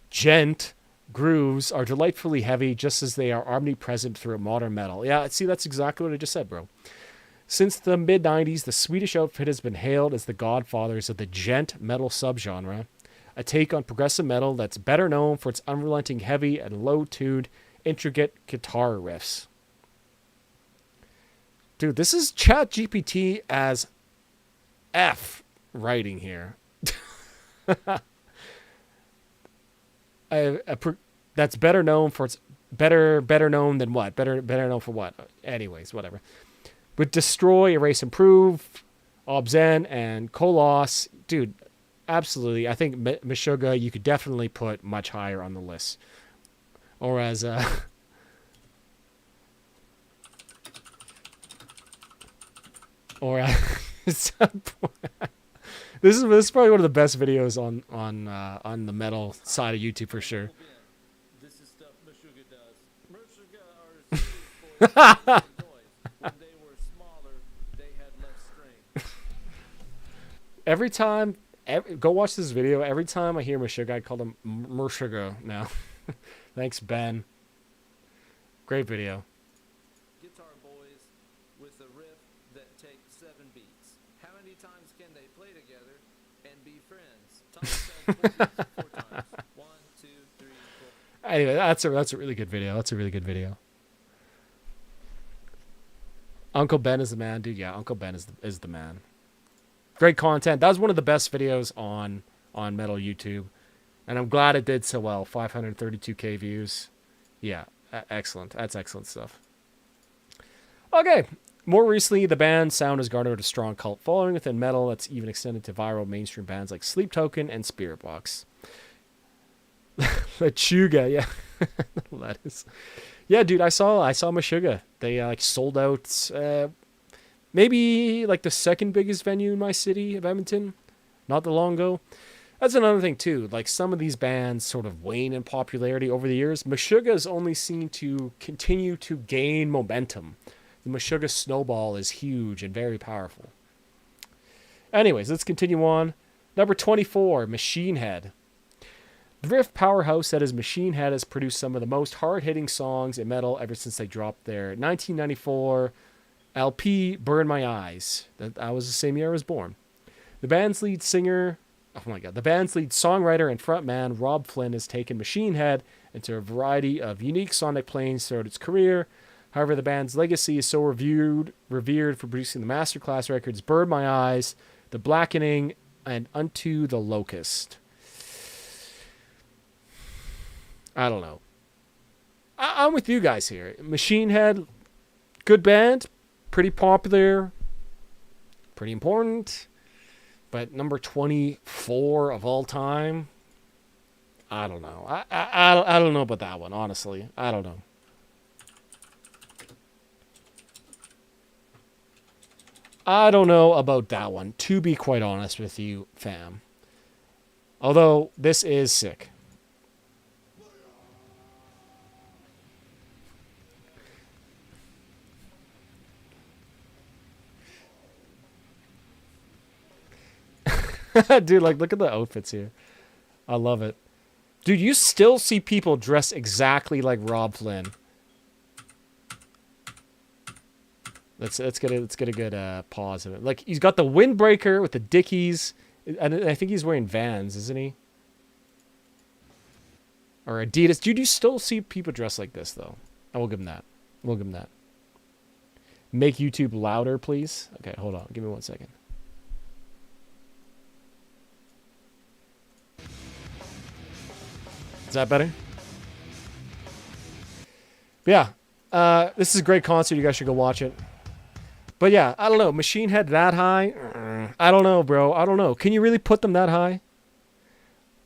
gent grooves are delightfully heavy, just as they are omnipresent through modern metal. Yeah, see, that's exactly what I just said, bro. Since the mid-90s, the Swedish outfit has been hailed as the godfathers of the gent metal subgenre, a take on progressive metal that's better known for its unrelenting heavy and low-tuned, intricate guitar riffs. Dude, this is ChatGPT as F writing here. that's better known for its better known than what? Better known for what? Anyways, whatever. With Destroy, Erase, Improve, Obzen, and Kolos, dude, absolutely. I think Meshuggah you could definitely put much higher on the list. Or as or this is probably one of the best videos on the metal side of YouTube for sure. This is stuff Meshuggah does. Meshuggah are when they were smaller, they had less strength. Go watch this video. Every time I hear Meshuggah, I call him Meshuggah now. Thanks, Ben. Great video. Guitar boys with a riff that takes 7 beats. How many times can they play together and be friends? Tom said 4 times. 1, 2, 3, 4. Anyway, that's a really good video. That's a really good video. Uncle Ben is the man, dude. Yeah, Uncle Ben is the man. Great content. That was one of the best videos on Metal YouTube, and I'm glad it did so well. 532K views. Yeah, excellent. That's excellent stuff. Okay. More recently, the band's sound has garnered a strong cult following within metal that's even extended to viral mainstream bands like Sleep Token and Spirit Box. Meshuggah, yeah. Lettuce. Yeah, dude, I saw Meshuggah. They like sold out maybe like the second biggest venue in my city of Edmonton, not that long ago. That's another thing too. Like some of these bands sort of wane in popularity over the years. Meshuggah is only seen to continue to gain momentum. The Meshuggah snowball is huge and very powerful. Anyways, let's continue on. Number 24, Machine Head. The riff powerhouse that is Machine Head has produced some of the most hard-hitting songs in metal ever since they dropped their 1994 LP, Burn My Eyes. That was the same year I was born. The band's lead songwriter and frontman Rob Flynn has taken Machine Head into a variety of unique sonic planes throughout its career. However, the band's legacy is so revered for producing the masterclass records Burn My Eyes, The Blackening, and Unto the Locust. I don't know. I'm with you guys here. Machine Head, good band, pretty popular, pretty important, but number 24 of all time, I don't know. I don't know about that one, honestly. I don't know. I don't know about that one, to be quite honest with you, fam. Although, this is sick. Dude, like, look at the outfits here. I love it. Dude, you still see people dressed exactly like Rob Flynn. Let's get a good pause of it. Like, he's got the windbreaker with the Dickies. And I think he's wearing Vans, isn't he? Or Adidas. Dude, you still see people dressed like this, though. I will give him that. We'll give him that. Make YouTube louder, please. Okay, hold on. Give me 1 second. Is that better? But yeah, this is a great concert. You guys should go watch it. But yeah, I don't know. Machine Head that high? I don't know, bro. I don't know. Can you really put them that high?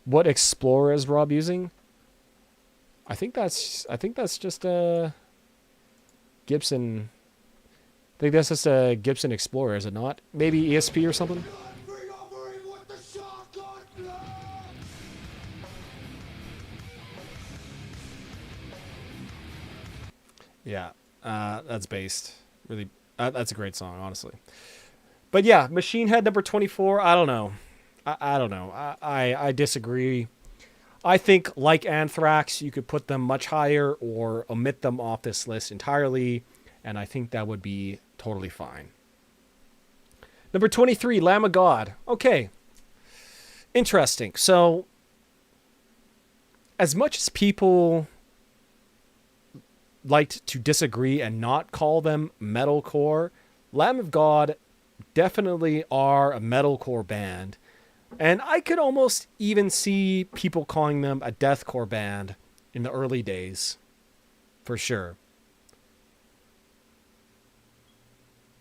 What Explorer is Rob using? I think that's just a Gibson. I think that's just a Gibson Explorer, is it not? Maybe ESP or something? Yeah, that's based. Really, that's a great song, honestly. But yeah, Machine Head number 24, I don't know. I don't know. I disagree. I think, like Anthrax, you could put them much higher or omit them off this list entirely, and I think that would be totally fine. Number 23, Lamb of God. Okay. Interesting. So, as much as people liked to disagree and not call them metalcore, Lamb of God definitely are a metalcore band. And I could almost even see people calling them a deathcore band in the early days, for sure.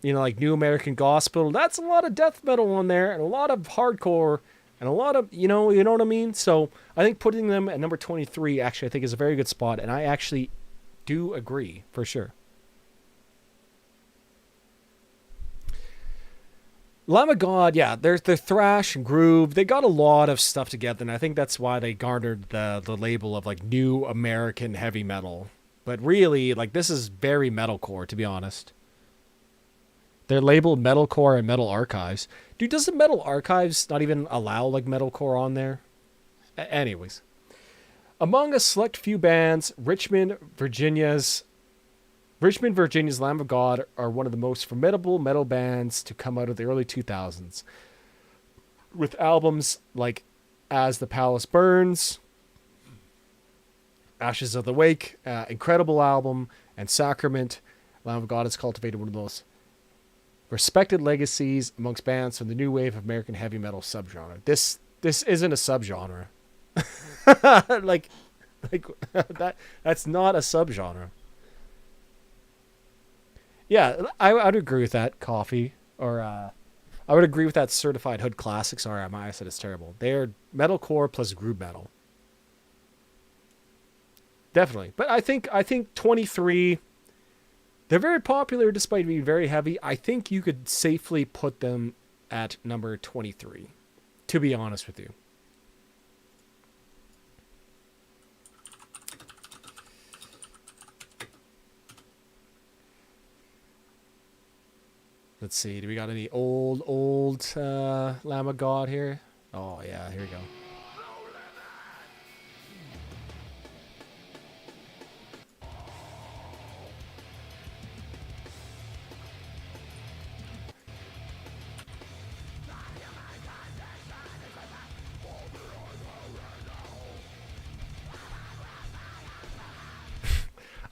You know, like New American Gospel. That's a lot of death metal on there, and a lot of hardcore, and a lot of you know what I mean. So I think putting them at number 23 actually I think is a very good spot, and I actually do agree for sure. Lamb of God, yeah, they're thrash and groove. They got a lot of stuff together, and I think that's why they garnered the label of like New American Heavy Metal. But really, like this is very metalcore, to be honest. They're labeled metalcore and metal archives. Dude, does the metal archives not even allow like metalcore on there? Anyways, among a select few bands, Richmond, Virginia's Lamb of God are one of the most formidable metal bands to come out of the early 2000s, with albums like As the Palace Burns, Ashes of the Wake, incredible album, and Sacrament. Lamb of God has cultivated one of the most respected legacies amongst bands from the new wave of American heavy metal subgenre. This isn't a subgenre. like that's not a subgenre. Yeah, I'd agree with that. Coffee, or I would agree with that. Certified Hood Classic. Sorry, I said it's terrible. They're metalcore plus groove metal. Definitely, but I think 23. They're very popular despite being very heavy. I think you could safely put them at number 23. To be honest with you. Let's see. Do we got any old Lamb of God here? Oh, yeah. Here we go.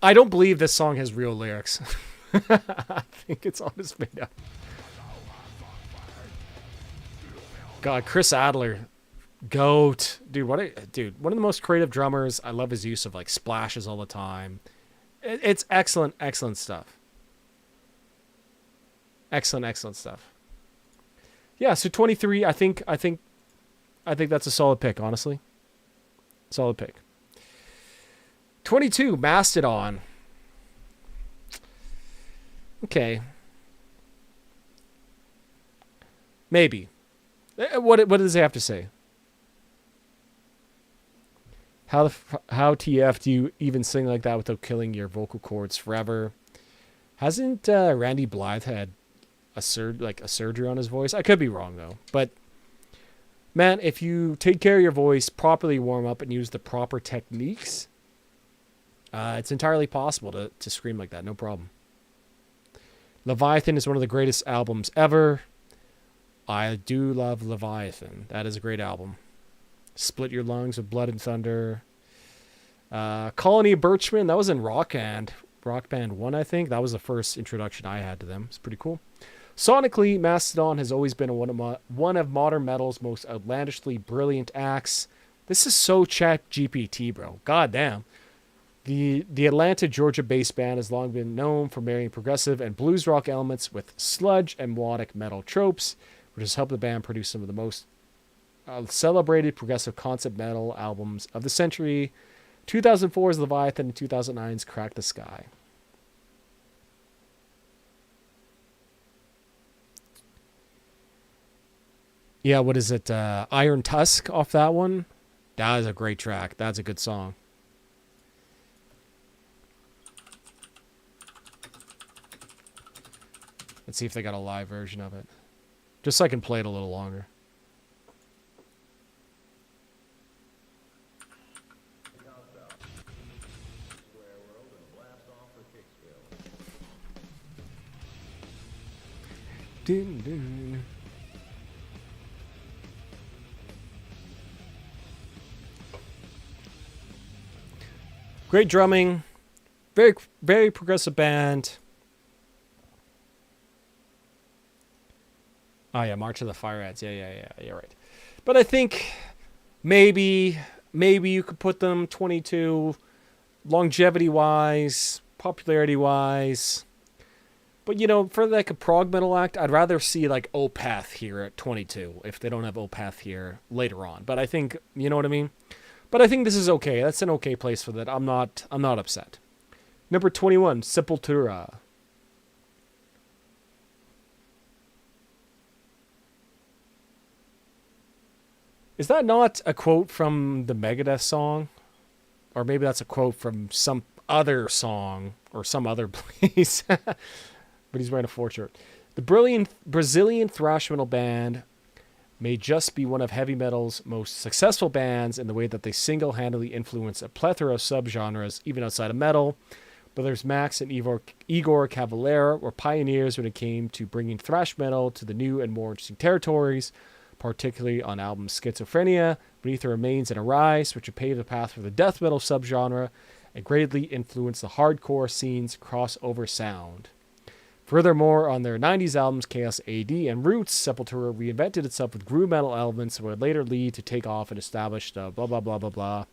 I don't believe this song has real lyrics. I think it's all just made up. God, Chris Adler, goat, dude. One of the most creative drummers. I love his use of like splashes all the time. It's excellent, excellent stuff. Excellent stuff. Yeah, so 23. I think that's a solid pick. Honestly, solid pick. 22, Mastodon. Okay. Maybe. What does it have to say? How TF do you even sing like that without killing your vocal cords forever? Hasn't Randy Blythe had a surgery on his voice? I could be wrong though. But man, if you take care of your voice, properly warm up, and use the proper techniques, it's entirely possible to scream like that. No problem. Leviathan is one of the greatest albums ever. I do love Leviathan. That is a great album. Split Your Lungs with Blood and Thunder. Colony of Birchman, that was in Rock Band 1, I think. That was the first introduction I had to them. It's pretty cool. Sonically, Mastodon has always been one of modern metal's most outlandishly brilliant acts. This is so Chat GPT, bro. God damn. The Atlanta, Georgia-based band has long been known for marrying progressive and blues rock elements with sludge and melodic metal tropes, which has helped the band produce some of the most celebrated progressive concept metal albums of the century. 2004's Leviathan and 2009's Crack the Sky. Yeah, what is it? Iron Tusk off that one? That is a great track. That's a good song. Let's see if they got a live version of it. Just so I can play it a little longer. Great drumming. Very, very progressive band. Oh, yeah, March of the Fire Ants. Yeah, you're right. But I think maybe you could put them 22 longevity wise, popularity wise. But for like a prog metal act, I'd rather see like Opeth here at 22 if they don't have Opeth here later on. But I think, you know what I mean? But I think this is okay. That's an okay place for that. I'm not upset. Number 21, Sepultura. Is that not a quote from the Megadeth song? Or maybe that's a quote from some other song or some other place. But he's wearing a Ford shirt. The brilliant Brazilian thrash metal band may just be one of heavy metal's most successful bands in the way that they single-handedly influence a plethora of subgenres, even outside of metal. Brothers Max and Igor Cavalera were pioneers when it came to bringing thrash metal to the new and more interesting territories, particularly on albums Schizophrenia, Beneath the Remains, and Arise, which have paved the path for the death metal subgenre and greatly influenced the hardcore scene's crossover sound. Furthermore, on their 90s albums Chaos AD and Roots, Sepultura reinvented itself with groove metal elements that would later lead to take off and establish the blah, blah, blah, blah, blah.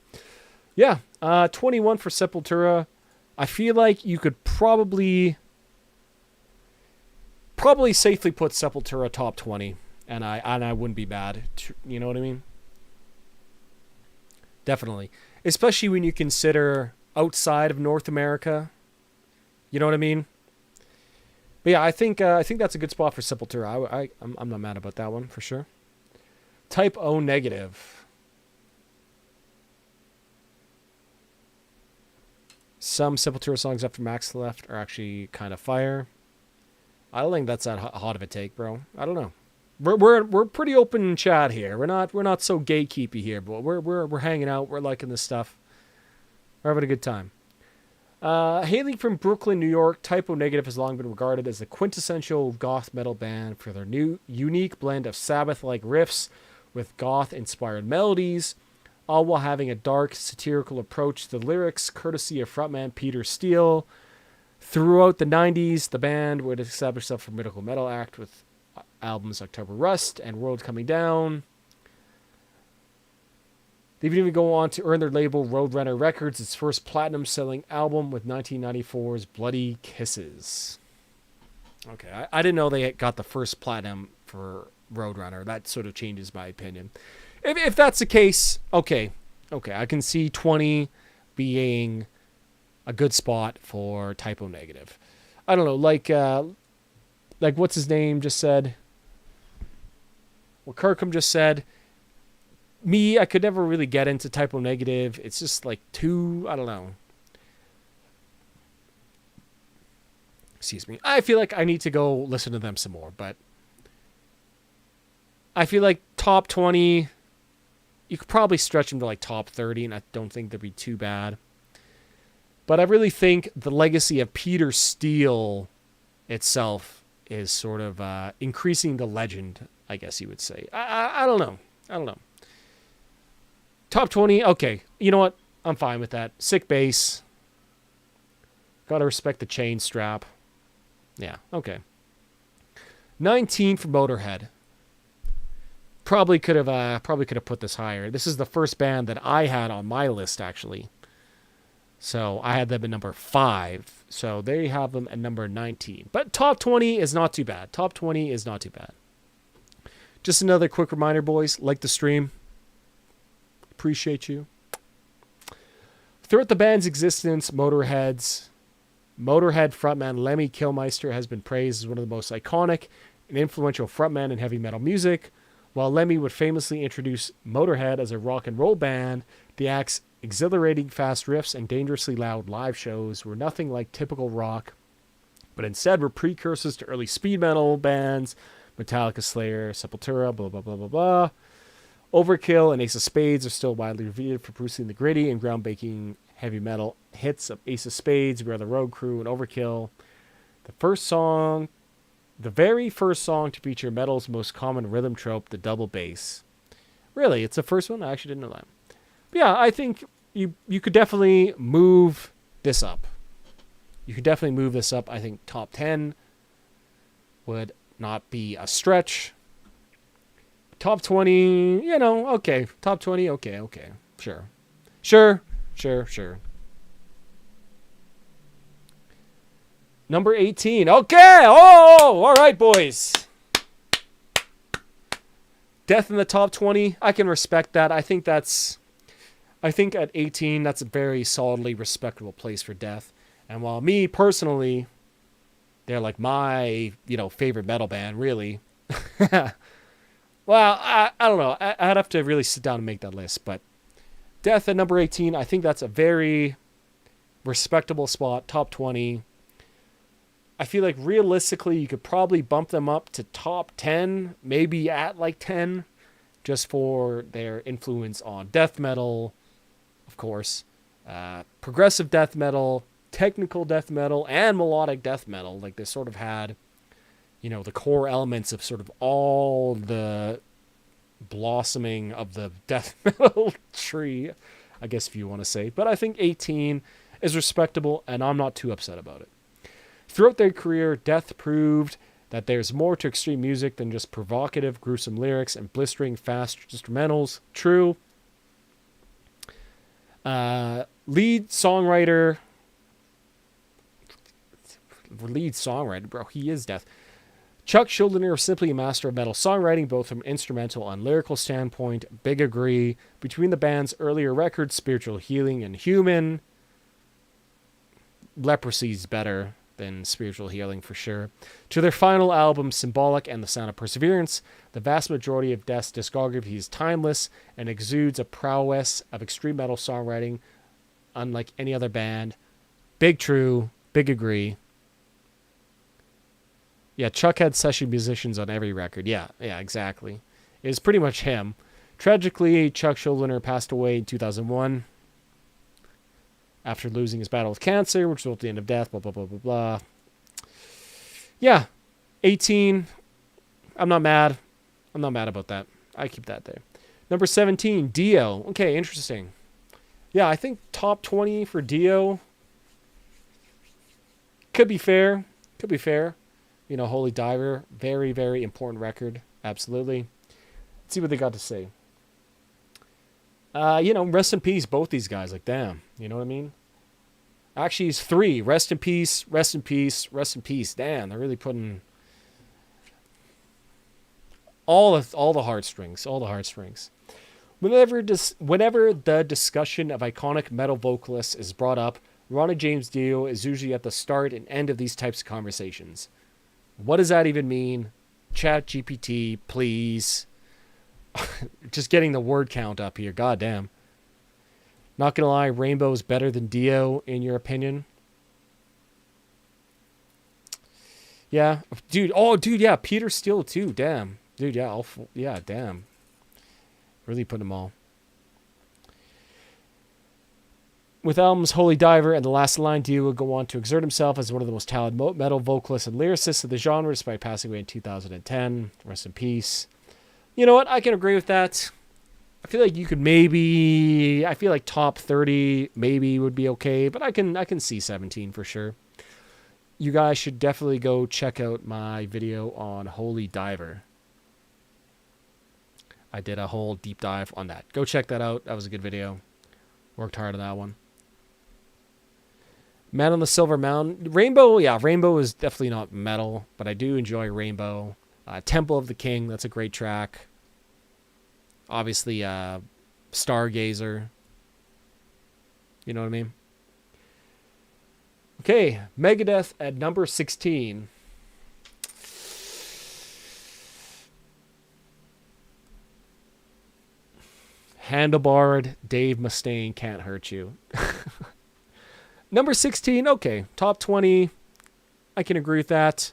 Yeah, 21 for Sepultura. I feel like you could probably safely put Sepultura top 20, and I wouldn't be mad. You know what I mean? Definitely. Especially when you consider outside of North America. You know what I mean? But yeah, I think that's a good spot for Sepultura. I'm not mad about that one for sure. Type O negative. Some Sepultura songs after Max left are actually kind of fire. I don't think that's that hot of a take, bro. I don't know. We're pretty open chat here. We're not so gatekeepy here, but we're hanging out. We're liking this stuff. We're having a good time. Hailing from Brooklyn, New York, Type O Negative has long been regarded as the quintessential goth metal band for their new unique blend of Sabbath-like riffs with goth-inspired melodies, all while having a dark, satirical approach to the lyrics, courtesy of frontman Peter Steele. Throughout the 90s, the band would establish itself for medical metal act with albums October Rust and World Coming Down. They would even go on to earn their label Roadrunner Records its first platinum-selling album with 1994's Bloody Kisses. Okay, I didn't know they got the first platinum for Roadrunner. That sort of changes my opinion. If that's the case, okay, I can see 20 being a good spot for Type O Negative. I don't know, like what's his name just said? What Kirkham just said. Me, I could never really get into Type O Negative. It's just like too, I don't know. Excuse me. I feel like I need to go listen to them some more, but I feel like top 20, you could probably stretch them to like top 30, and I don't think they'd be too bad. But I really think the legacy of Peter Steele itself is sort of increasing the legend, I guess you would say. I don't know. Top 20, okay. You know what? I'm fine with that. Sick bass. Gotta respect the chain strap. Yeah, okay. 19 for Motorhead. Probably could have put this higher. This is the first band that I had on my list, actually. So I had them at number 5. So they have them at number 19. But top 20 is not too bad. Top 20 is not too bad. Just another quick reminder, boys. Like the stream. Appreciate you. Throughout the band's existence, Motorhead frontman Lemmy Kilmister has been praised as one of the most iconic and influential frontmen in heavy metal music. While Lemmy would famously introduce Motorhead as a rock and roll band, the act's exhilarating fast riffs and dangerously loud live shows were nothing like typical rock, but instead were precursors to early speed metal bands, Metallica, Slayer, Sepultura, blah, blah, blah, blah, blah. Overkill and Ace of Spades are still widely revered for producing the gritty and groundbreaking heavy metal hits of Ace of Spades, We Are the Road Crew, and Overkill. The very first song to feature metal's most common rhythm trope, the double bass. Really, it's the first one? I actually didn't know that. But yeah, I think you could definitely move this up. I think top 10 would not be a stretch. Top 20, you know, okay. Top 20, okay. Sure. Sure. Number 18. Okay. Oh, all right, boys. Death in the top 20. I can respect that. I think at 18, that's a very solidly respectable place for Death. And while me personally, they're like my, favorite metal band, really. Well, I don't know. I'd have to really sit down and make that list. But Death at number 18, I think that's a very respectable spot, top 20. I feel like realistically, you could probably bump them up to top 10, maybe at like 10, just for their influence on death metal, of course, progressive death metal, technical death metal, and melodic death metal. Like they sort of had, the core elements of sort of all the blossoming of the death metal tree, I guess if you want to say. But I think 18 is respectable, and I'm not too upset about it. Throughout their career, Death proved that there's more to extreme music than just provocative, gruesome lyrics and blistering, fast instrumentals. True. Lead songwriter, bro. He is Death. Chuck Schuldiner is simply a master of metal songwriting, both from instrumental and lyrical standpoint. Big agree. Between the band's earlier records, Spiritual Healing and Human, Leprosy's better than Spiritual Healing for sure, to their final album, Symbolic and the Sound of Perseverance, the vast majority of Death's discography is timeless and exudes a prowess of extreme metal songwriting unlike any other band. Big true, big agree. Yeah, Chuck had session musicians on every record. Yeah, exactly. It was pretty much him. Tragically, Chuck Schuldiner passed away in 2001. After losing his battle with cancer, which resulted in the end of Death, blah, blah, blah, blah, blah. Yeah, 18. I'm not mad. I'm not mad about that. I keep that there. Number 17, Dio. Okay, interesting. Yeah, I think top 20 for Dio could be fair. Holy Diver, very, very important record. Absolutely. Let's see what they got to say. Rest in peace, both these guys. Like, damn. You know what I mean? Actually, he's 3. Rest in peace, rest in peace, rest in peace. Damn, they're really putting all the heartstrings. Whenever the discussion of iconic metal vocalists is brought up, Ronnie James Dio is usually at the start and end of these types of conversations. What does that even mean? Chat GPT, please. Just getting the word count up here. God damn. Not gonna lie, Rainbow is better than Dio, in your opinion. Yeah. Dude. Oh, dude, yeah. Peter Steele, too. Damn. Dude, yeah. Damn. Really put them all. With albums Holy Diver and The Last Line, Dio would go on to exert himself as one of the most talented metal vocalists and lyricists of the genre, despite passing away in 2010. Rest in peace. You know what? I can agree with that. I feel like you could maybe... I feel like top 30 maybe would be okay, but I can see 17 for sure. You guys should definitely go check out my video on Holy Diver. I did a whole deep dive on that. Go check that out. That was a good video. Worked hard on that one. Man on the Silver Mountain. Rainbow is definitely not metal, but I do enjoy Rainbow. Temple of the King, that's a great track. Obviously, Stargazer. You know what I mean? Okay, Megadeth at number 16. Handlebarred, Dave Mustaine can't hurt you. Number 16, okay. Top 20, I can agree with that.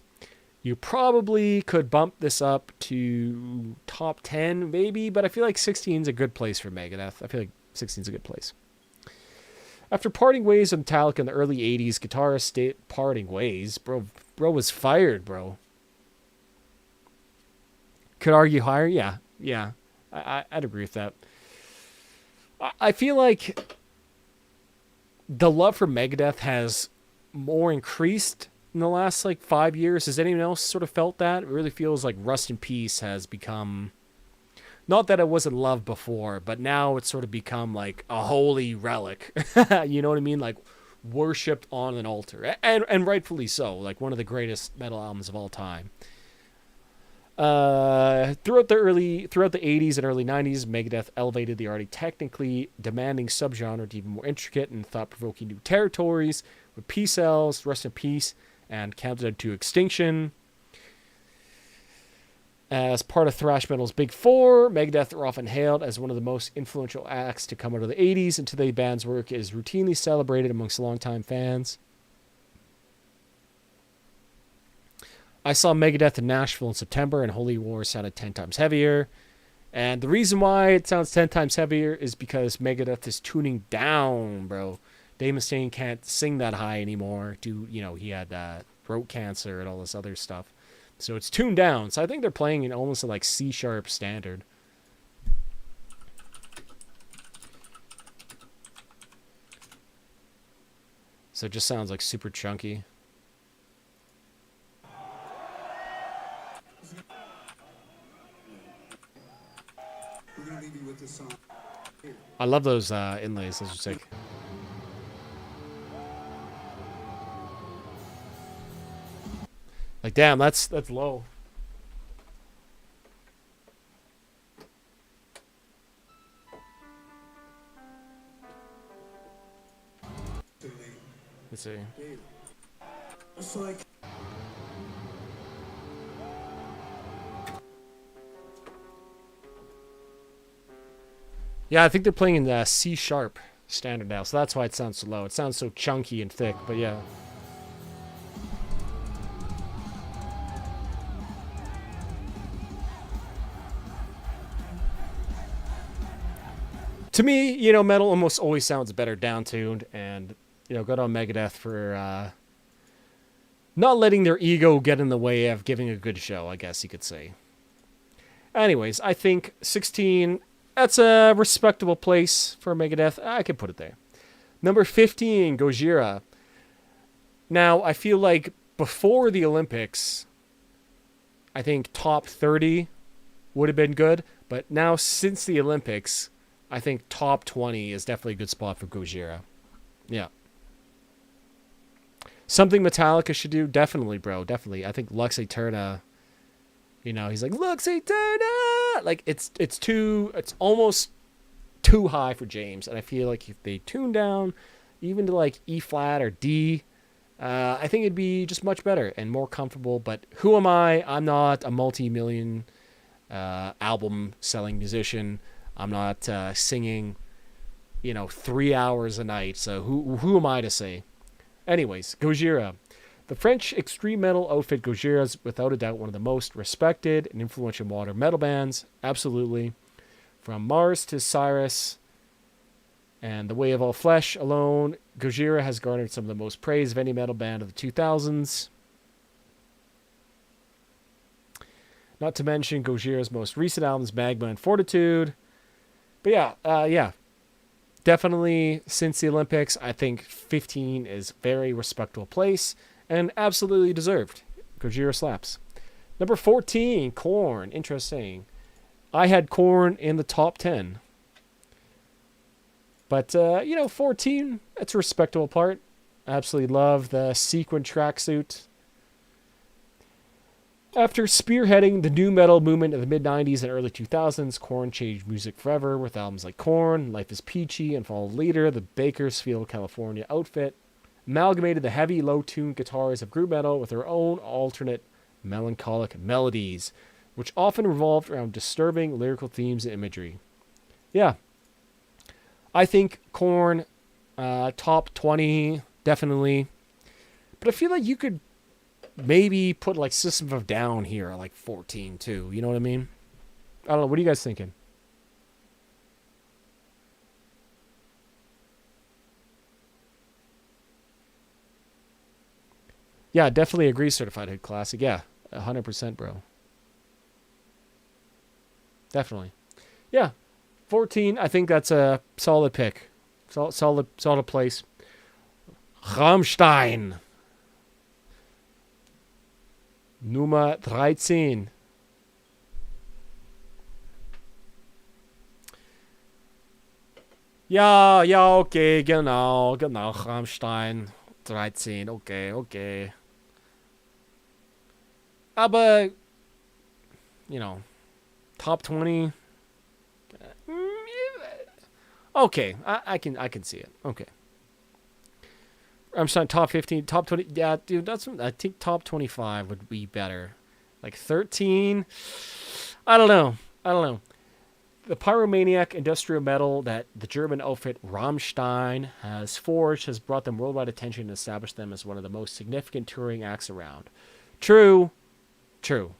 You probably could bump this up to top 10, maybe, but I feel like 16 is a good place for Megadeth. I feel like 16 is a good place. After parting ways with Metallica in the early 80s, guitarist parting ways, bro was fired, bro. Could argue higher, yeah. I'd agree with that. I feel like the love for Megadeth has more increased in the last 5 years. Has anyone else sort of felt that? It really feels like Rust in Peace has become not that it wasn't loved before, but now it's sort of become like a holy relic. You know what I mean? Like worshipped on an altar, and rightfully so. Like one of the greatest metal albums of all time. Throughout the 80s and early 90s, Megadeth elevated the already technically demanding subgenre to even more intricate and thought-provoking new territories with P-Cells, Rest in Peace, and Countdown to Extinction. As part of thrash metal's Big Four, Megadeth are often hailed as one of the most influential acts to come out of the 80s, and today the band's work is routinely celebrated amongst longtime fans. I saw Megadeth in Nashville in September, and Holy War sounded 10 times heavier. And the reason why it sounds 10 times heavier is because Megadeth is tuning down, bro. Dave Mustaine can't sing that high anymore. He had throat cancer and all this other stuff. So it's tuned down. So I think they're playing in almost a, like C-sharp standard. So it just sounds like super chunky. I love those inlays. Those are sick. Like, damn, that's low. Let's see. It's like. Yeah, I think they're playing in the C-sharp standard now, so that's why it sounds so low. It sounds so chunky and thick, but yeah. To me, metal almost always sounds better down-tuned, and, good on Megadeth for not letting their ego get in the way of giving a good show, I guess you could say. Anyways, I think 16... that's a respectable place for Megadeth. I could put it there. Number 15, Gojira. Now, I feel like before the Olympics, I think top 30 would have been good. But now, since the Olympics, I think top 20 is definitely a good spot for Gojira. Yeah. Something Metallica should do? Definitely, bro. Definitely. I think Lux Eterna... he's like, Lux Eterna! Like, it's almost too high for James. And I feel like if they tune down, even to like E flat or D, I think it'd be just much better and more comfortable. But who am I? I'm not a multi-million album selling musician. I'm not singing, 3 hours a night. So who am I to say? Anyways, Gojira. The French extreme metal outfit Gojira is without a doubt one of the most respected and influential modern metal bands. Absolutely. From Mars to Cyrus and The Way of All Flesh alone, Gojira has garnered some of the most praise of any metal band of the 2000s. Not to mention Gojira's most recent albums, Magma and Fortitude. But yeah. Definitely since the Olympics, I think 15 is a very respectable place. And absolutely deserved. Gojira slaps. Number 14, Korn. Interesting. I had Korn in the top 10. But, 14, that's a respectable part. Absolutely love the sequin tracksuit. After spearheading the new metal movement of the mid-90s and early 2000s, Korn changed music forever with albums like Korn, Life is Peachy, and followed later the Bakersfield, California outfit. Amalgamated the heavy, low-tuned guitars of group metal with their own alternate melancholic melodies, which often revolved around disturbing lyrical themes and imagery. Yeah. I think Korn, top 20, definitely. But I feel like you could maybe put like System of a Down here at like 14 too. You know what I mean? I don't know. What are you guys thinking? Yeah, definitely agree. Certified Hit Classic. Yeah, 100%, bro. Definitely. Yeah, 14. I think that's a solid pick. Solid place. Rammstein. Nummer 13. Ja, ja, okay, genau, genau, Rammstein 13, okay, okay. Aber, you know, top 20, okay, I can see it. Okay. I'm sorry, top 15, top 20. Yeah, dude, I think top 25 would be better. Like 13, I don't know. I don't know. The pyromaniac industrial metal that the German outfit Rammstein has forged has brought them worldwide attention and established them as one of the most significant touring acts around. True, true.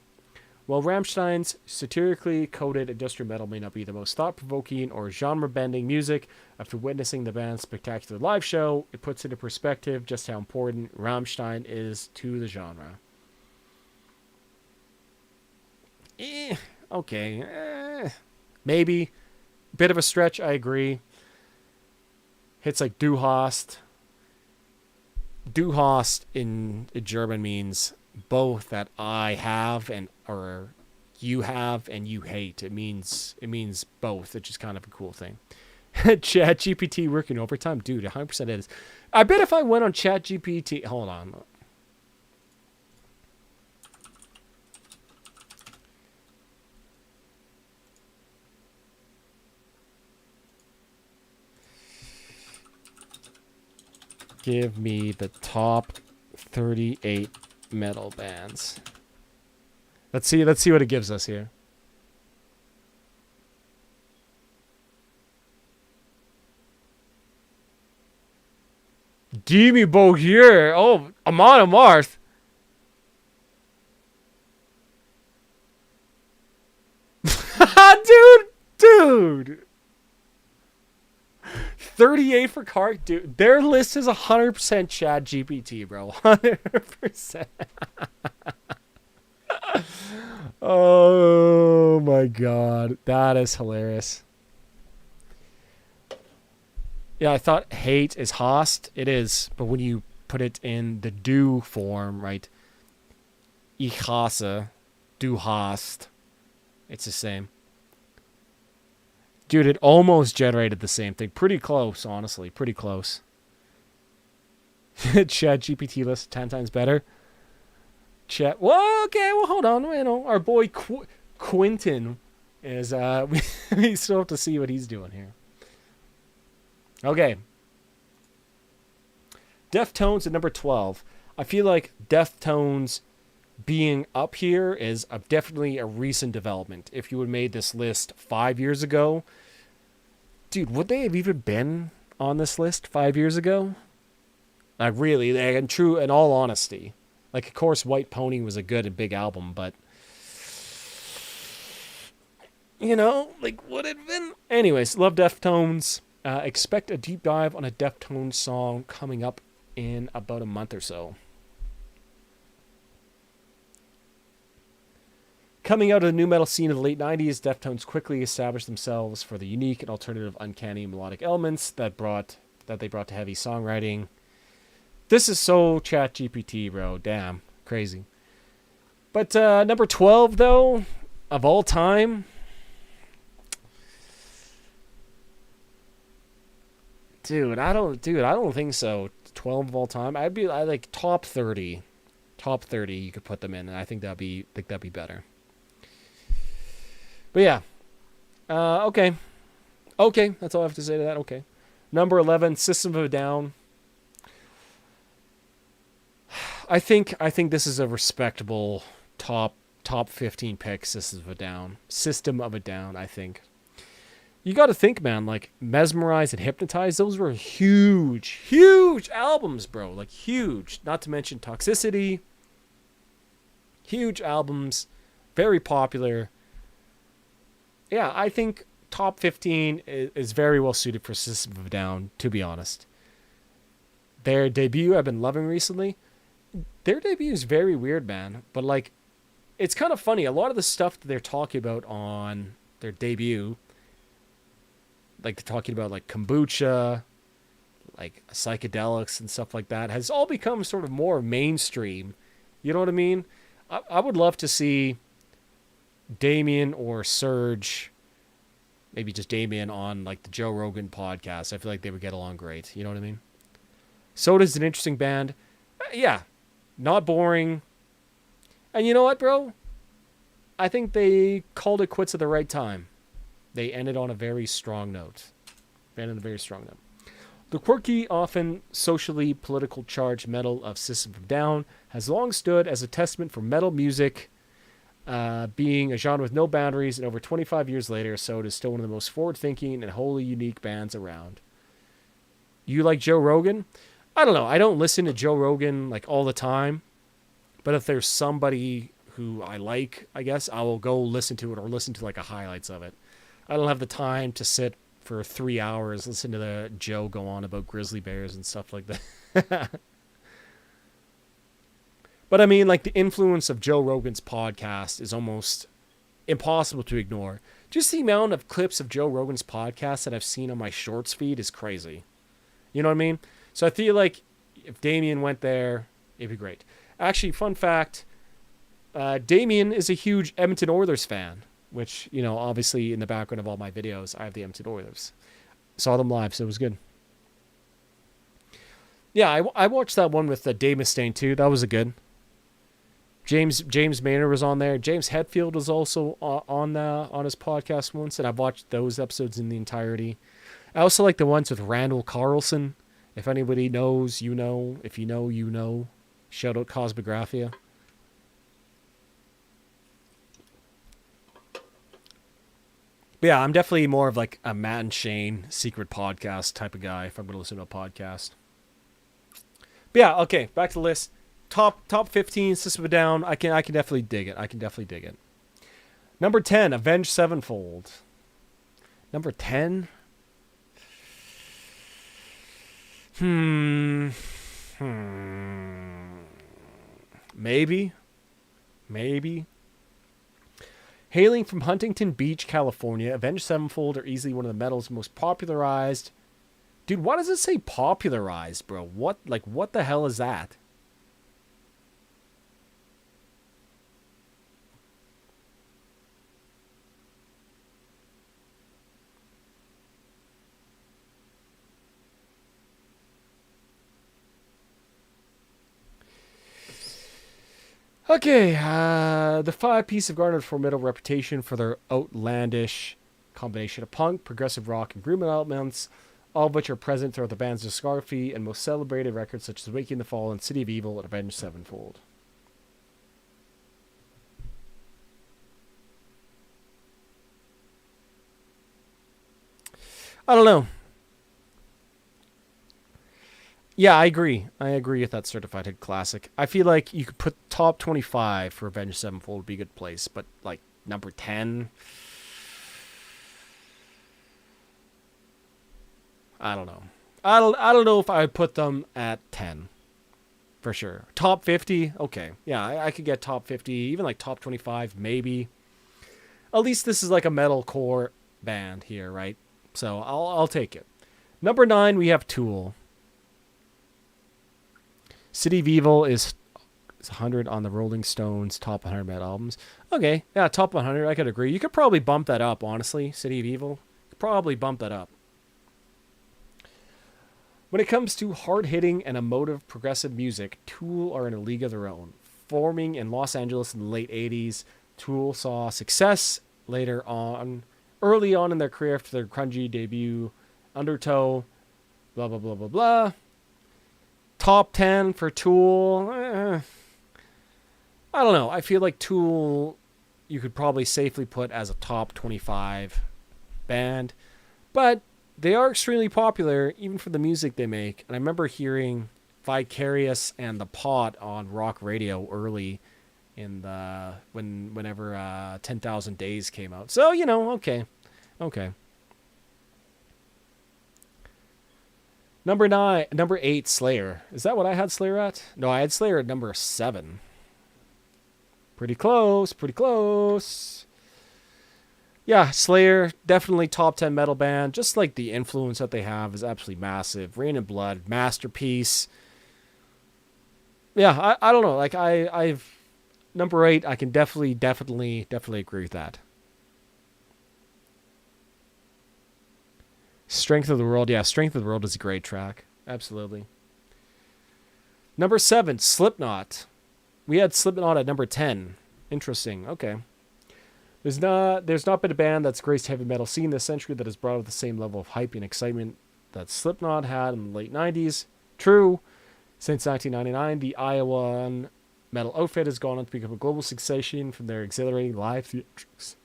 While Rammstein's satirically coded industrial metal may not be the most thought provoking or genre bending music, after witnessing the band's spectacular live show, it puts into perspective just how important Rammstein is to the genre. Okay. Maybe. Bit of a stretch, I agree. Hits like Du hast. Du hast in German means both that I have and or you have and you hate. It means both, which is kind of a cool thing. Chat GPT working overtime, dude. 100% is. I bet if I went on Chat GPT, hold on. Give me the top 38 metal bands. Let's see what it gives us here. Give me both here. Oh, Amon Amarth. dude. 38 for Cart, dude. Their list is 100% Chat GPT, bro. 100%. Oh my god. That is hilarious. Yeah, I thought hate is Hast. It is. But when you put it in the do form, right? Ich hasse. Du hast. It's the same. Dude, it almost generated the same thing. Pretty close, honestly. Pretty close. Chat GPT list 10 times better. Chat. Well, okay. Well, hold on. You know, our boy Quentin is. We still have to see what he's doing here. Okay. Deftones at number 12. I feel like Deftones being up here is definitely a recent development. If you had made this list 5 years ago, dude, would they have even been on this list 5 years ago? Like, really, and true, in all honesty. Like, of course, White Pony was a good and big album, but, you know, like, would it have been? Anyways, love Deftones. Expect a deep dive on a Deftones song coming up in about a month or so. Coming out of the new metal scene of the late 90s, Deftones quickly established themselves for the unique and alternative uncanny melodic elements that they brought to heavy songwriting. This is so Chat GPT, bro. Damn. Crazy. But number 12, though, of all time, Dude, I don't think so. 12 of all time. I like top 30. Top 30 you could put them in, and I think that'd be better. But yeah. Okay. Okay, that's all I have to say to that. Okay. Number 11, System of a Down. I think this is a respectable top 15 pick. System of a Down, I think. You got to think, man, like Mesmerize and Hypnotize, those were huge albums, bro. Like huge. Not to mention Toxicity. Huge albums, very popular. Yeah, I think top 15 is very well suited for System of a Down, to be honest. Their debut I've been loving recently. Their debut is very weird, man. But like, it's kind of funny. A lot of the stuff that they're talking about on their debut, like they're talking about like kombucha, like psychedelics and stuff like that, has all become sort of more mainstream. You know what I mean? I would love to see Damien or Serge maybe just Damien on like the Joe Rogan podcast. I feel like they would get along great. You know what I mean? Soda's an interesting band. Yeah, not boring. And you know what, bro? I think they called it quits at the right time. They ended on a very strong note. The quirky, often socially political charged metal of System of a Down has long stood as a testament for metal music being a genre with no boundaries, and over 25 years later, Soda is still one of the most forward-thinking and wholly unique bands around. You like Joe Rogan? I don't know. I don't listen to Joe Rogan like all the time, but if there's somebody who I like, I guess I will go listen to it or listen to like a highlights of it. I don't have the time to sit for 3 hours listen to the Joe go on about grizzly bears and stuff like that. But I mean, like, the influence of Joe Rogan's podcast is almost impossible to ignore. Just the amount of clips of Joe Rogan's podcast that I've seen on my shorts feed is crazy. You know what I mean? So I feel like if Damien went there, it'd be great. Actually, fun fact, Damien is a huge Edmonton Oilers fan, which, you know, obviously in the background of all my videos, I have the Edmonton Oilers. Saw them live, so it was good. Yeah, I watched that one with Dave Mustaine too. That was a good. James Maynard was on there. James Hetfield was also on his podcast once, and I've watched those episodes in the entirety. I also like the ones with Randall Carlson. If anybody knows, you know. If you know, you know. Shout out Cosmographia. But yeah, I'm definitely more of like a Matt and Shane secret podcast type of guy if I'm going to listen to a podcast. But yeah, okay, back to the list. Top 15, System of a Down. I can definitely dig it. Number 10, Avenged Sevenfold. Number 10? Maybe. Hailing from Huntington Beach, California, Avenged Sevenfold are easily one of the metal's most popularized. Dude, why does it say popularized, bro? What the hell is that? Okay, the five pieces have garnered a formidable reputation for their outlandish combination of punk, progressive rock, and group elements, all of which are present throughout the band's discography and most celebrated records such as Waking the Fallen, City of Evil, and Avenged Sevenfold. I don't know. Yeah, I agree. I agree with that certified hit classic. I feel like you could put top 25 for Avenged Sevenfold would be a good place, but like number 10, I don't know. I don't know if I would put them at 10 for sure. Top 50, okay. Yeah, I could get top 50, even like top 25 maybe. At least this is like a metalcore band here, right? So I'll take it. Number 9, we have Tool. City of Evil is 100 on the Rolling Stones top 100 metal albums. Okay, yeah, top 100, I could agree. You could probably bump that up, honestly. City of Evil, could probably bump that up. When it comes to hard-hitting and emotive progressive music, Tool are in a league of their own. Forming in Los Angeles in the late 80s, Tool saw success early on in their career after their grungy debut, Undertow, blah, blah, blah, blah, blah. Top 10 for Tool. I don't know. I feel like Tool you could probably safely put as a top 25 band. But they are extremely popular, even for the music they make. And I remember hearing Vicarious and The Pot on rock radio early in whenever 10,000 Days came out. So, you know, okay. Number 8, Slayer. Is that what I had Slayer at? No, I had Slayer at number 7. Pretty close. Yeah, Slayer, definitely top 10 metal band. Just like the influence that they have is absolutely massive. Rain and Blood, masterpiece. Yeah, I don't know. Like I've number 8, I can definitely agree with that. Strength of the World. Yeah, Strength of the World is a great track. Absolutely. Number 7, Slipknot. We had Slipknot at number 10. Interesting. Okay. There's not been a band that's graced heavy metal scene this century that has brought out the same level of hype and excitement that Slipknot had in the late 90s. True. Since 1999, the Iowan metal outfit has gone on to become a global sensation from their exhilarating live theatrics.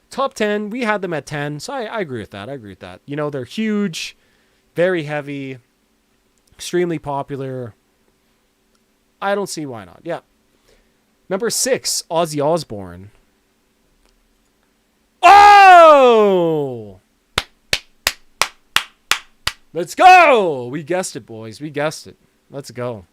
Top 10, we had them at 10, so I agree with that. You know, they're huge, very heavy, extremely popular. I don't see why not. Yeah. Number 6, Ozzy Osbourne. Oh! Let's go! We guessed it, boys. We guessed it. Let's go.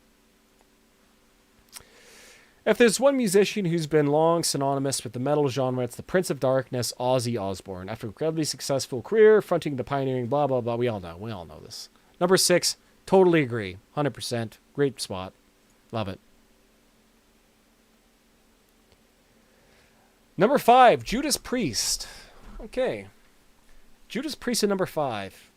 If there's one musician who's been long synonymous with the metal genre, it's the Prince of Darkness, Ozzy Osbourne. After an incredibly successful career, fronting the pioneering blah, blah, blah. We all know this. Number 6, totally agree. 100%. Great spot. Love it. Number 5, Judas Priest. Okay. Judas Priest at number 5.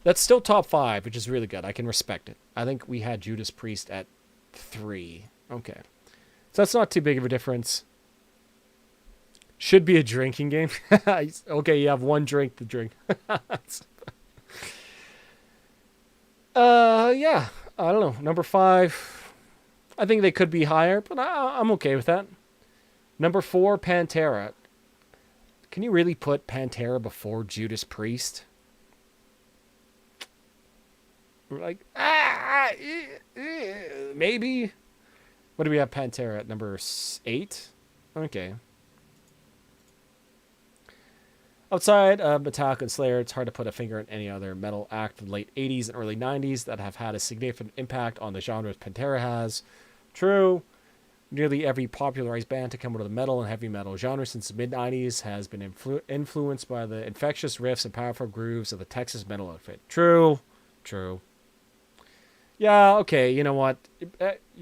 That's still top 5, which is really good. I can respect it. I think we had Judas Priest at 3. Okay. So that's not too big of a difference. Should be a drinking game. Okay, you have one drink to drink. Yeah. I don't know. Number 5. I think they could be higher, but I'm okay with that. Number 4, Pantera. Can you really put Pantera before Judas Priest? Like, maybe. What do we have Pantera at number 8? Okay. Outside of Metallica and Slayer, it's hard to put a finger on any other metal act from the late 80s and early 90s that have had a significant impact on the genre as Pantera has. True. Nearly every popularized band to come out of the metal and heavy metal genre since the mid-90s has been influenced by the infectious riffs and powerful grooves of the Texas metal outfit. True. True. Yeah, okay, you know what?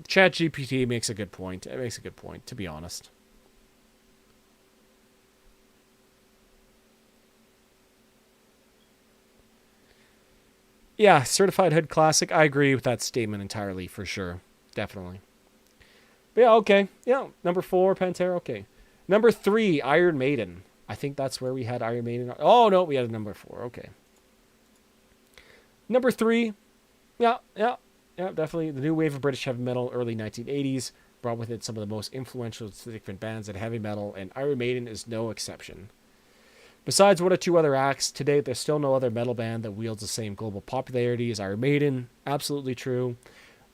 ChatGPT makes a good point. It makes a good point, to be honest. Yeah, Certified Hood Classic. I agree with that statement entirely, for sure. Definitely. But yeah, okay. Yeah, number 4, Pantera, okay. Number 3, Iron Maiden. I think that's where we had Iron Maiden. Oh, no, we had a number 4. Okay. Number 3. Yeah, definitely. The new wave of British heavy metal, early 1980s, brought with it some of the most influential different bands in heavy metal, and Iron Maiden is no exception. Besides one or two other acts, today there's still no other metal band that wields the same global popularity as Iron Maiden. Absolutely true.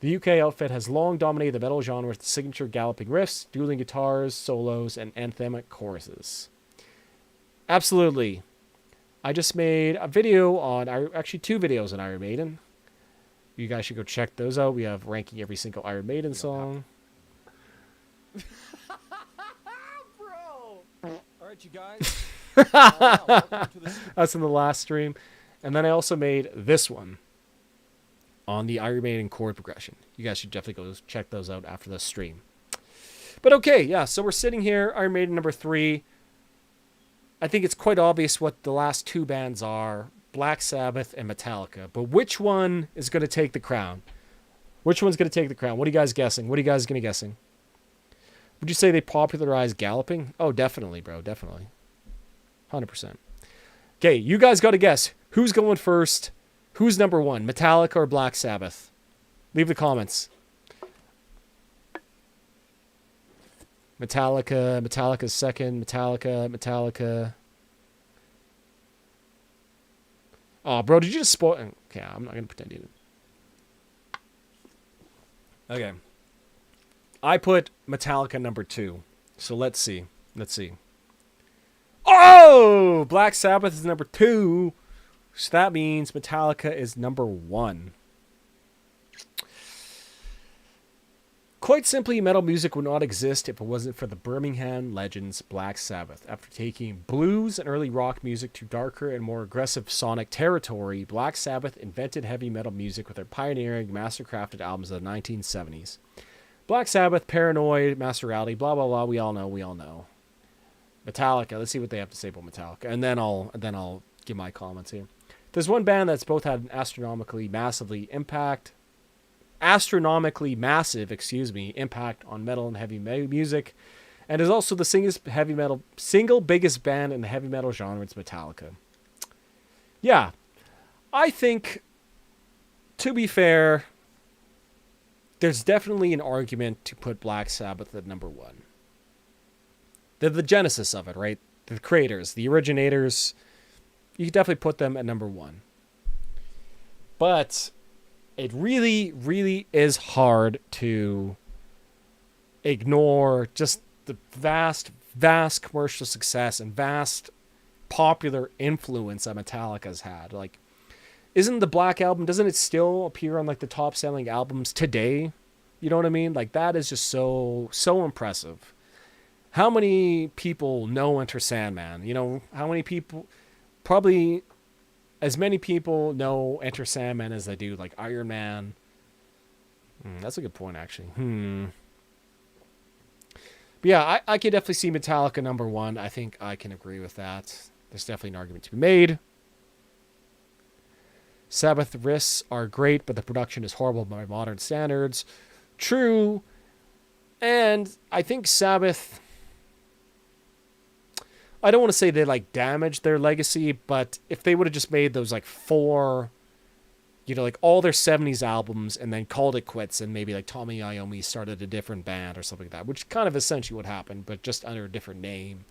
The UK outfit has long dominated the metal genre with signature galloping riffs, dueling guitars, solos, and anthemic choruses. Absolutely. I just made a video on, actually 2 videos on Iron Maiden. You guys should go check those out. We have ranking every single Iron Maiden song. Bro! Alright, you guys. Welcome to the That's in the last stream. And then I also made this one on the Iron Maiden chord progression. You guys should definitely go check those out after the stream. But okay, yeah, so we're sitting here, Iron Maiden number 3. I think it's quite obvious what the last 2 bands are, Black Sabbath and Metallica. But which one is going to take the crown? Which one's going to take the crown? What are you guys guessing? What are you guys going to guessing? Would you say they popularized galloping? Oh, definitely, bro, definitely. 100%. Okay, you guys got to guess. Who's going first? Who's number 1, Metallica or Black Sabbath? Leave the comments. Metallica's second. Metallica. Oh, bro, did you just spoil? Okay, I'm not going to pretend you did. Okay. I put Metallica number 2. So let's see. Oh! Black Sabbath is number 2. So that means Metallica is number 1. Quite simply, metal music would not exist if it wasn't for the Birmingham legends Black Sabbath. After taking blues and early rock music to darker and more aggressive sonic territory, Black Sabbath invented heavy metal music with their pioneering, master-crafted albums of the 1970s. Black Sabbath, Paranoid, Masterality, blah, blah, blah, we all know. Metallica. Let's see what they have to say about Metallica, and then I'll give my comments here. There's one band that's both had an astronomically massive, impact on metal and heavy music, and is also the single biggest band in the heavy metal genre. It's Metallica. Yeah, I think, to be fair, there's definitely an argument to put Black Sabbath at number one. They're the genesis of it, right? The creators, the originators. You could definitely put them at number one. But it really, really is hard to ignore just the vast, vast commercial success and vast popular influence that Metallica's had. Like, isn't the Black Album, doesn't it still appear on like the top selling albums today? You know what I mean? Like, that is just so impressive. How many people know Enter Sandman? You know, how many people, probably as many people know Enter Sandman as they do like Iron Man. That's a good point, actually. But yeah, I could definitely see Metallica number one. I think I can agree with that. There's definitely an argument to be made. Sabbath riffs are great, but the production is horrible by modern standards. True. And I think Sabbath, I don't want to say they like damaged their legacy, but if they would have just made those like four, you know, like all their 70s albums and then called it quits, and maybe like Tommy Iommi started a different band or something like that, which kind of essentially what happened, but just under a different name.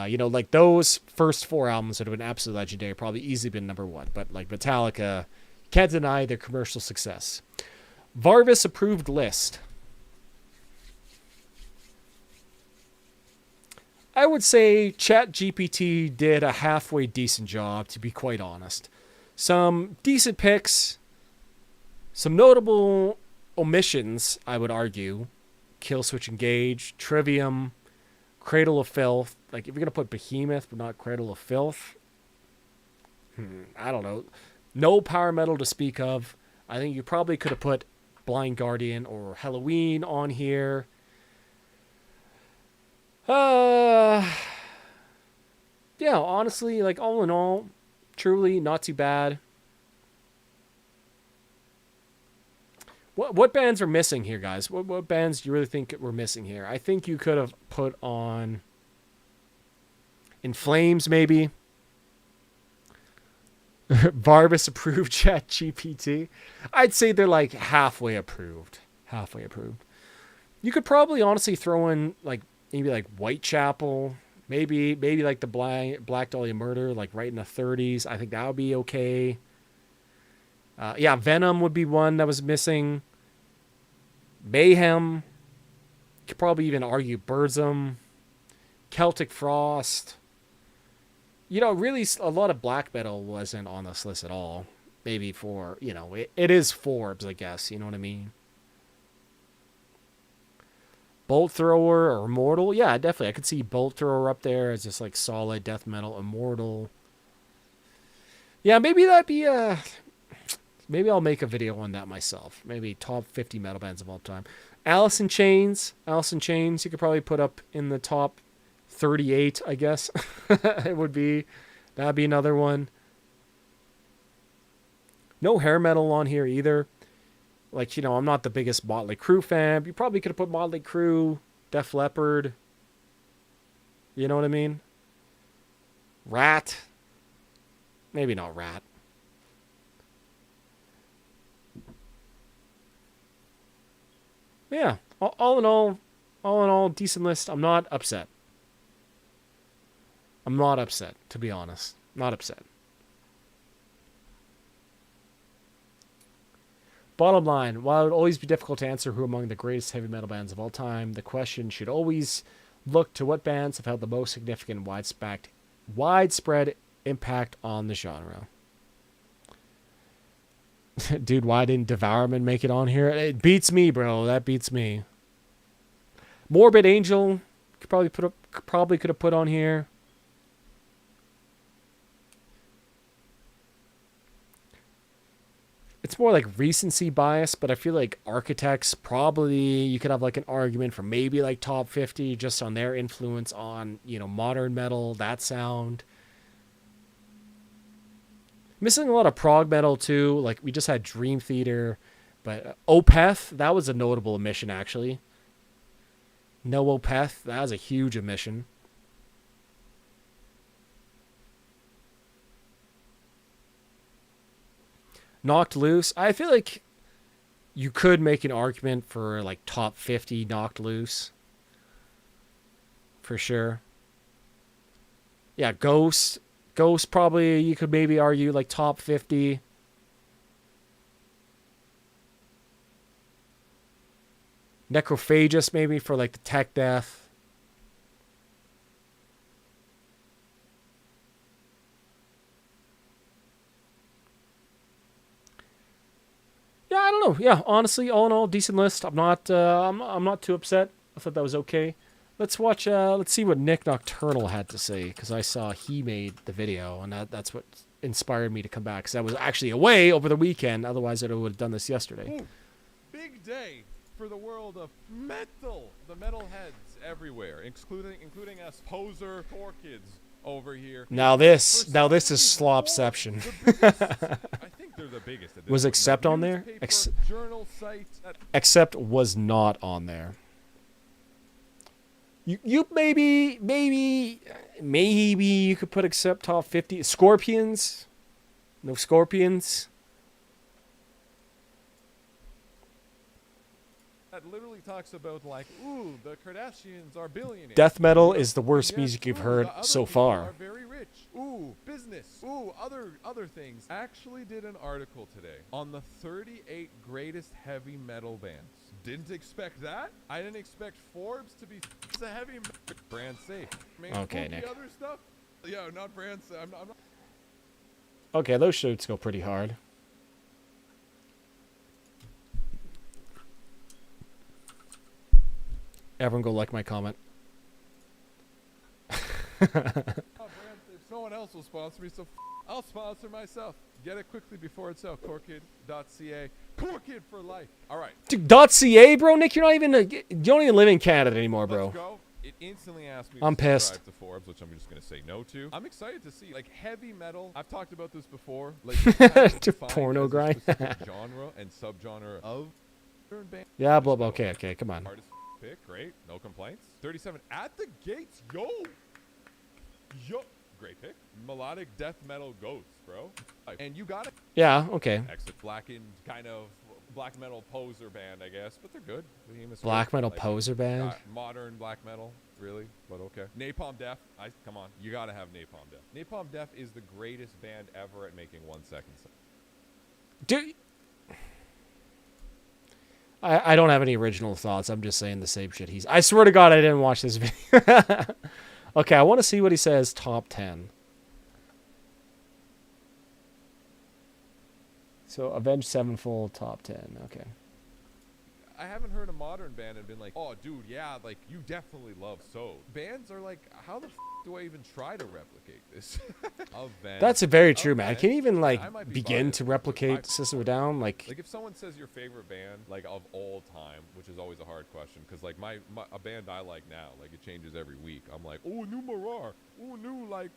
You know, like those first four albums would have been absolutely legendary, probably easily been number one. But like Metallica, can't deny their commercial success. Varvis approved list. I would say ChatGPT did a halfway decent job, to be quite honest. Some decent picks, some notable omissions, I would argue. Killswitch Engage, Trivium, Cradle of Filth. Like, if you're going to put Behemoth but not Cradle of Filth, I don't know. No power metal to speak of. I think you probably could have put Blind Guardian or Halloween on here. Yeah, honestly, like, all in all, truly not too bad. What bands are missing here, guys? What bands do you really think we're missing here? I think you could have put on In Flames, maybe. Varvis approved ChatGPT. I'd say they're like halfway approved. Halfway approved. You could probably honestly throw in like maybe like Whitechapel, maybe like the Black Dahlia Murder, like right in the 30s. I think that would be okay. Yeah, Venom would be one that was missing. Mayhem. Could probably even argue Burzum. Celtic Frost. You know, really a lot of black metal wasn't on this list at all. Maybe for, you know, it is Forbes, I guess. You know what I mean? Bolt Thrower or Immortal. Yeah, definitely. I could see Bolt Thrower up there as just like solid death metal. Immortal. Yeah, maybe that'd be maybe I'll make a video on that myself. Maybe top 50 metal bands of all time. Alice in Chains. Alice in Chains, you could probably put up in the top 38, I guess. It would be. That'd be another one. No hair metal on here either. Like, you know, I'm not the biggest Motley Crue fan. You probably could have put Motley Crue, Def Leppard. You know what I mean? Rat. Maybe not Rat. Yeah, all in all, decent list. I'm not upset. I'm not upset, to be honest. Not upset. Bottom line, while it would always be difficult to answer who among the greatest heavy metal bands of all time, the question should always look to what bands have had the most significant widespread impact on the genre. Dude, why didn't Devourman make it on here? It beats me, bro. That beats me. Morbid Angel probably could have put on here. it's more like recency bias, but I feel like Architects probably you could have like an argument for maybe like top 50 just on their influence on, modern metal, that sound. Missing a lot of prog metal too. Like we just had Dream Theater, but Opeth, that was a notable omission actually. No Opeth, that was a huge omission. Knocked Loose, I feel like you could make an argument for like top 50 Knocked Loose. For sure. Yeah, Ghost. Ghost probably you could maybe argue like top 50. Necrophagus maybe for like the tech death. Yeah, I don't know. Yeah, honestly, all in all, decent list. I'm not too upset. I thought that was okay. Let's watch. Let's see what Nick Nocturnal had to say because I saw he made the video, and that's what inspired me to come back. Because I was actually away over the weekend. Otherwise, I would have done this yesterday. Ooh, big day for the world of metal. The metal heads everywhere, including us poser core kids over here. Now this is slopception. I think they're the biggest. At this Was point. Accept on there? Journal site. Accept was not on there. You maybe you could put Accept top 50. Scorpions? No Scorpions? That literally talks about like, ooh, the Kardashians are billionaires. Death metal is the worst Yes, music you've ooh, heard the other so people far. Are very rich. Ooh, business. Ooh, other things. Actually did an article today on the 38 greatest heavy metal bands. Didn't expect that. I didn't expect Forbes to be a heavy metal brand safe. Man, Okay, the Nick. other stuff. Yeah, not brand safe. I'm not. Okay, those shoots go pretty hard. Everyone go like my comment. Brand safe. Someone else will sponsor me, so I'll sponsor myself. Get it quickly before it's out. Corekid.ca. Corekid for life. All right. Dude, .ca, bro? Nick, you don't even live in Canada anymore, bro. Let's go. It instantly asked me I'm to pissed. subscribe to Forbes, which I'm just going to say no to. I'm excited to see, like, heavy metal. I've talked about this before. Like, To porno grind. genre and subgenre of band. Yeah, blah, blah. Okay, come on. Hardest pick, great. No complaints. 37 at the gates. Yo. Great pick. Melodic death metal ghosts, bro. And you got it. Yeah, okay. Exit blackened kind of black metal poser band, I guess, but they're good. Black metal poser band? Modern black metal, really, but okay. Napalm Death, come on, you gotta have Napalm Death. Napalm Death is the greatest band ever at making 1 second. Dude, I don't have any original thoughts. I'm just saying the same shit. I swear to God, I didn't watch this video. Okay, I want to see what he says. Top 10. So, Avenged Sevenfold, top 10. Okay. I haven't heard a modern band and been like, oh, dude, yeah, like, you definitely love So. Bands are like, how the do I even try to replicate this? That's very true, man. I can't even, I might be begin biased, to but replicate System of a Down. Like, if someone says your favorite band, like, of all time, which is always a hard question, because, like, a band I like now, like, it changes every week. I'm like, oh, new Marar. Oh, new, like,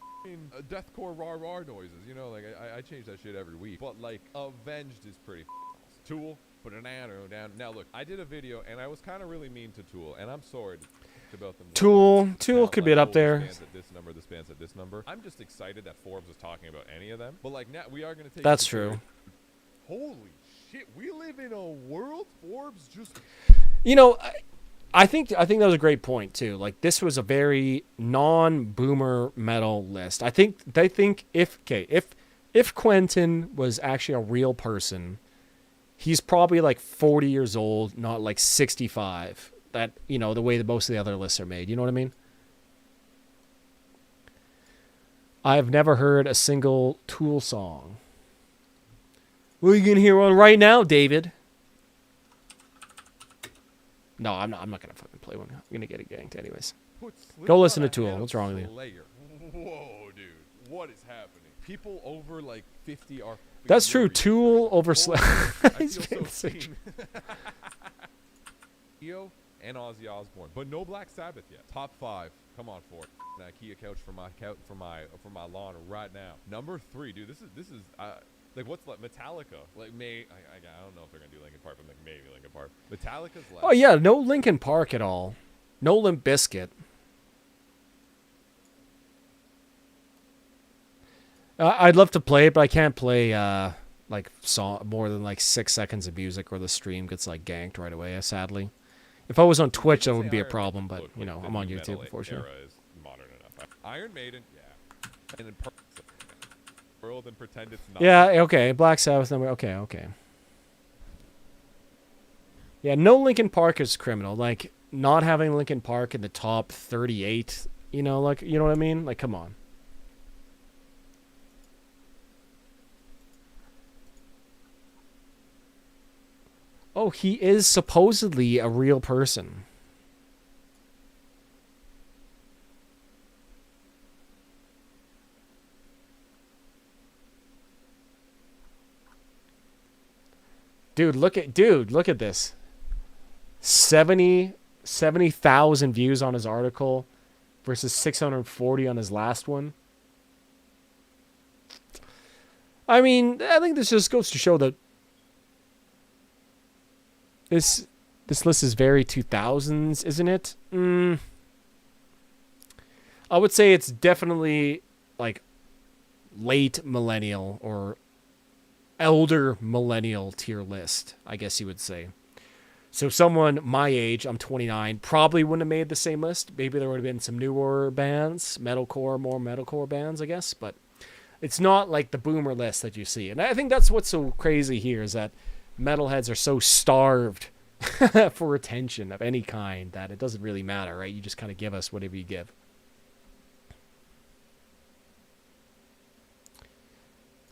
deathcore rah-rah noises. You know, like, I change that shit every week. But, like, Avenged is pretty awesome. Tool, put an arrow down. Now, look, I did a video, and I was kind of really mean to Tool, and I'm sorry about them. Tool could be up there. This band's at this number, this band's at this number. I'm just excited that Forbes is talking about any of them. But, like, now we are going to take... That's true. Holy shit, we live in a world Forbes just... You know, I think that was a great point too. Like, this was a very non-boomer metal list. I think they think if Quentin was actually a real person, he's probably like 40 years old, not like 65. That, you know, the way that most of the other lists are made. You know what I mean? I've never heard a single Tool song. Well, you can hear one right now, David. No, I'm not gonna fucking play one. I'm gonna get it ganked anyways. Go listen to Tool. What's wrong with you? Whoa, dude, what is happening? people over like 50 are. That's true. furious. Tool over I He's feel been so sick. seen. Dio and Ozzy Osbourne, but no Black Sabbath yet. Top 5. Come on, Ford. An IKEA couch for my lawn right now. Number 3, dude. This is like what's like Metallica? Like I don't know if they're gonna do Linkin Park, but like maybe Linkin Park. Metallica's left. Oh yeah, no Linkin Park at all. No Limp Bizkit. I'd love to play it, but I can't play like song more than like 6 seconds of music, or the stream gets like ganked right away. Sadly, if I was on Twitch, that wouldn't be a problem. But you know, I'm on YouTube, unfortunately. Era is modern enough. Iron Maiden, yeah, and then world and pretend it's not. Yeah, okay. Black Sabbath number. Okay. Yeah, no Linkin Park is criminal. Like not having Linkin Park in the top 38. You know, like you know what I mean? Like, come on. Oh, he is supposedly a real person. Dude, look at this. 70,000 views on his article versus 640 on his last one. I mean, I think this just goes to show that this list is very 2000s, isn't it? I would say it's definitely like late millennial or elder millennial tier list, I guess you would say. So someone my age, I'm 29, probably wouldn't have made the same list. Maybe there would have been some newer bands, more metalcore bands, I guess. But it's not like the boomer list that you see. And I think that's what's so crazy here is that metalheads are so starved for attention of any kind that it doesn't really matter, right? You just kind of give us whatever you give.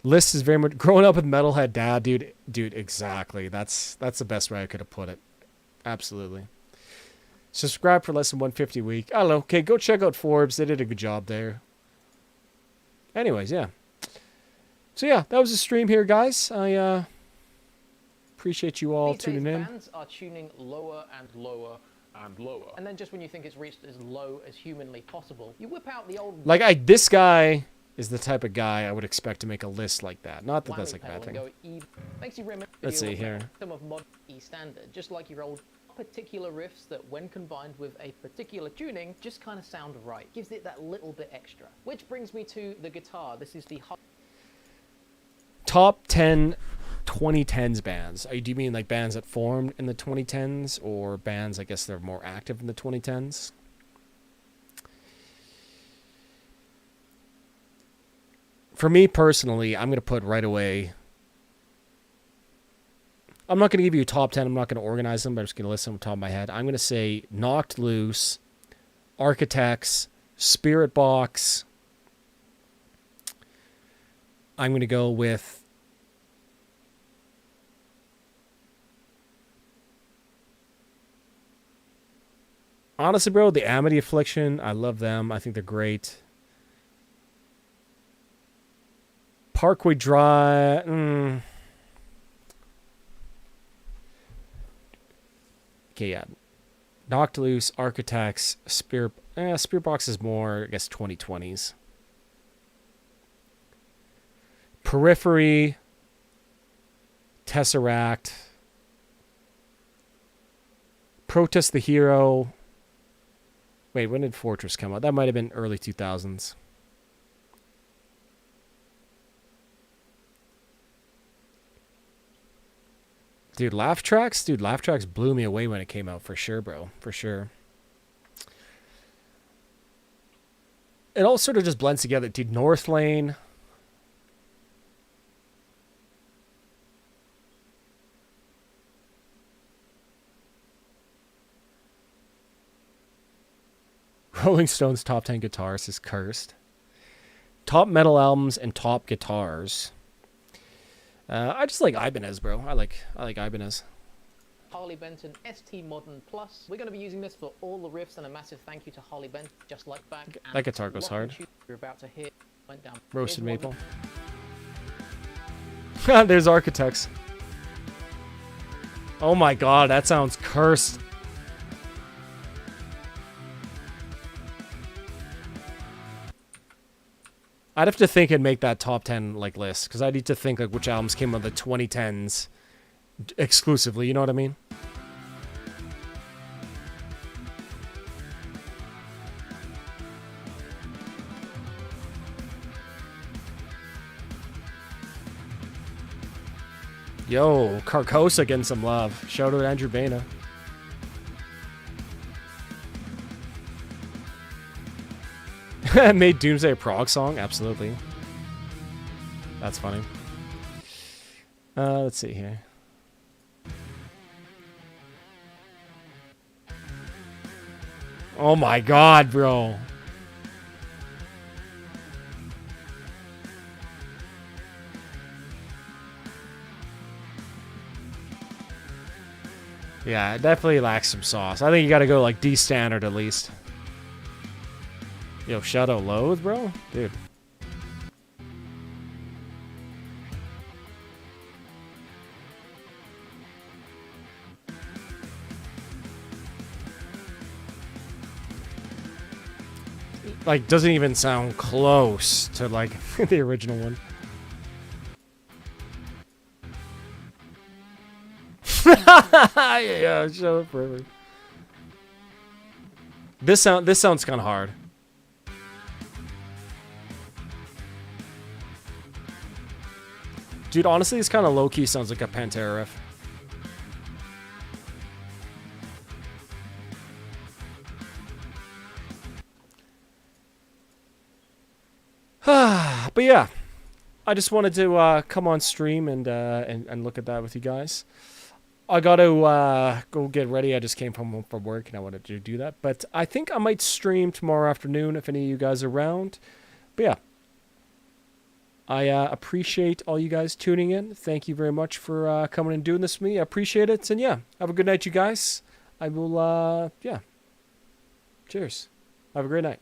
List is very much growing up with metalhead dad, dude. Exactly. That's the best way I could have put it. Absolutely. Subscribe for less than 150 a week. I don't know. Okay, go check out Forbes. They did a good job there. Anyways, yeah. So yeah, that was the stream here, guys. I appreciate you all tuning in. Bands are tuning lower and lower and lower. And then just when you think it's reached as low as humanly possible, you whip out the old... Like, this guy is the type of guy I would expect to make a list like that. Not that that's like a bad thing. Makes you remember Let's see here. Some of modern E standard, just like your old particular riffs that when combined with a particular tuning just kind of sound right. Gives it that little bit extra. Which brings me to the guitar. This is the top 10 2010s bands. Do you mean like bands that formed in the 2010s or bands, I guess, that are more active in the 2010s? For me personally, I'm going to put right away. I'm not going to give you a top 10. I'm not going to organize them, but I'm just going to list them on the top of my head. I'm going to say Knocked Loose, Architects, Spirit Box. I'm going to go with honestly, bro, the Amity Affliction. I love them. I think they're great. Parkway Drive. Okay, yeah. Knocked Loose, Architects, Spirit Box is more, I guess, 2020s. Periphery, Tesseract, Protest the Hero. Wait, when did Fortress come out? That might have been early 2000s. Dude, Laugh Tracks blew me away when it came out, for sure, bro. For sure. It all sort of just blends together. Dude, North Lane. Rolling Stones top 10 guitarists is cursed. Top metal albums and top guitars. I just like Ibanez, bro. I like Ibanez. Harley Benton ST Modern Plus. We're going to be using this for all the riffs, and a massive thank you to Harley Benton, just like back. That guitar goes hard. You're about to hear went down. Roasted maple. There's Architects. Oh my god, that sounds cursed. I'd have to think and make that top 10 like list, because I need to think like which albums came out of the 2010s exclusively, you know what I mean? Yo, Carcosa getting some love. Shout out Andrew Baina. Made Doomsday a prog song? Absolutely. That's funny. Let's see here. Oh my god, bro. Yeah, it definitely lacks some sauce. I think you gotta go like D standard at least. Yo, Shadow Loathe, bro? Dude. Like, doesn't even sound close to, like, the original one. Yeah, shut up forever. This sounds kind of hard. Dude, honestly, this kind of low-key sounds like a Pantera riff. But yeah, I just wanted to come on stream and look at that with you guys. I gotta go get ready. I just came home from work and I wanted to do that. But I think I might stream tomorrow afternoon if any of you guys are around. But yeah, I appreciate all you guys tuning in. Thank you very much for coming and doing this with me. I appreciate it. And yeah, have a good night, you guys. I will, yeah. Cheers. Have a great night.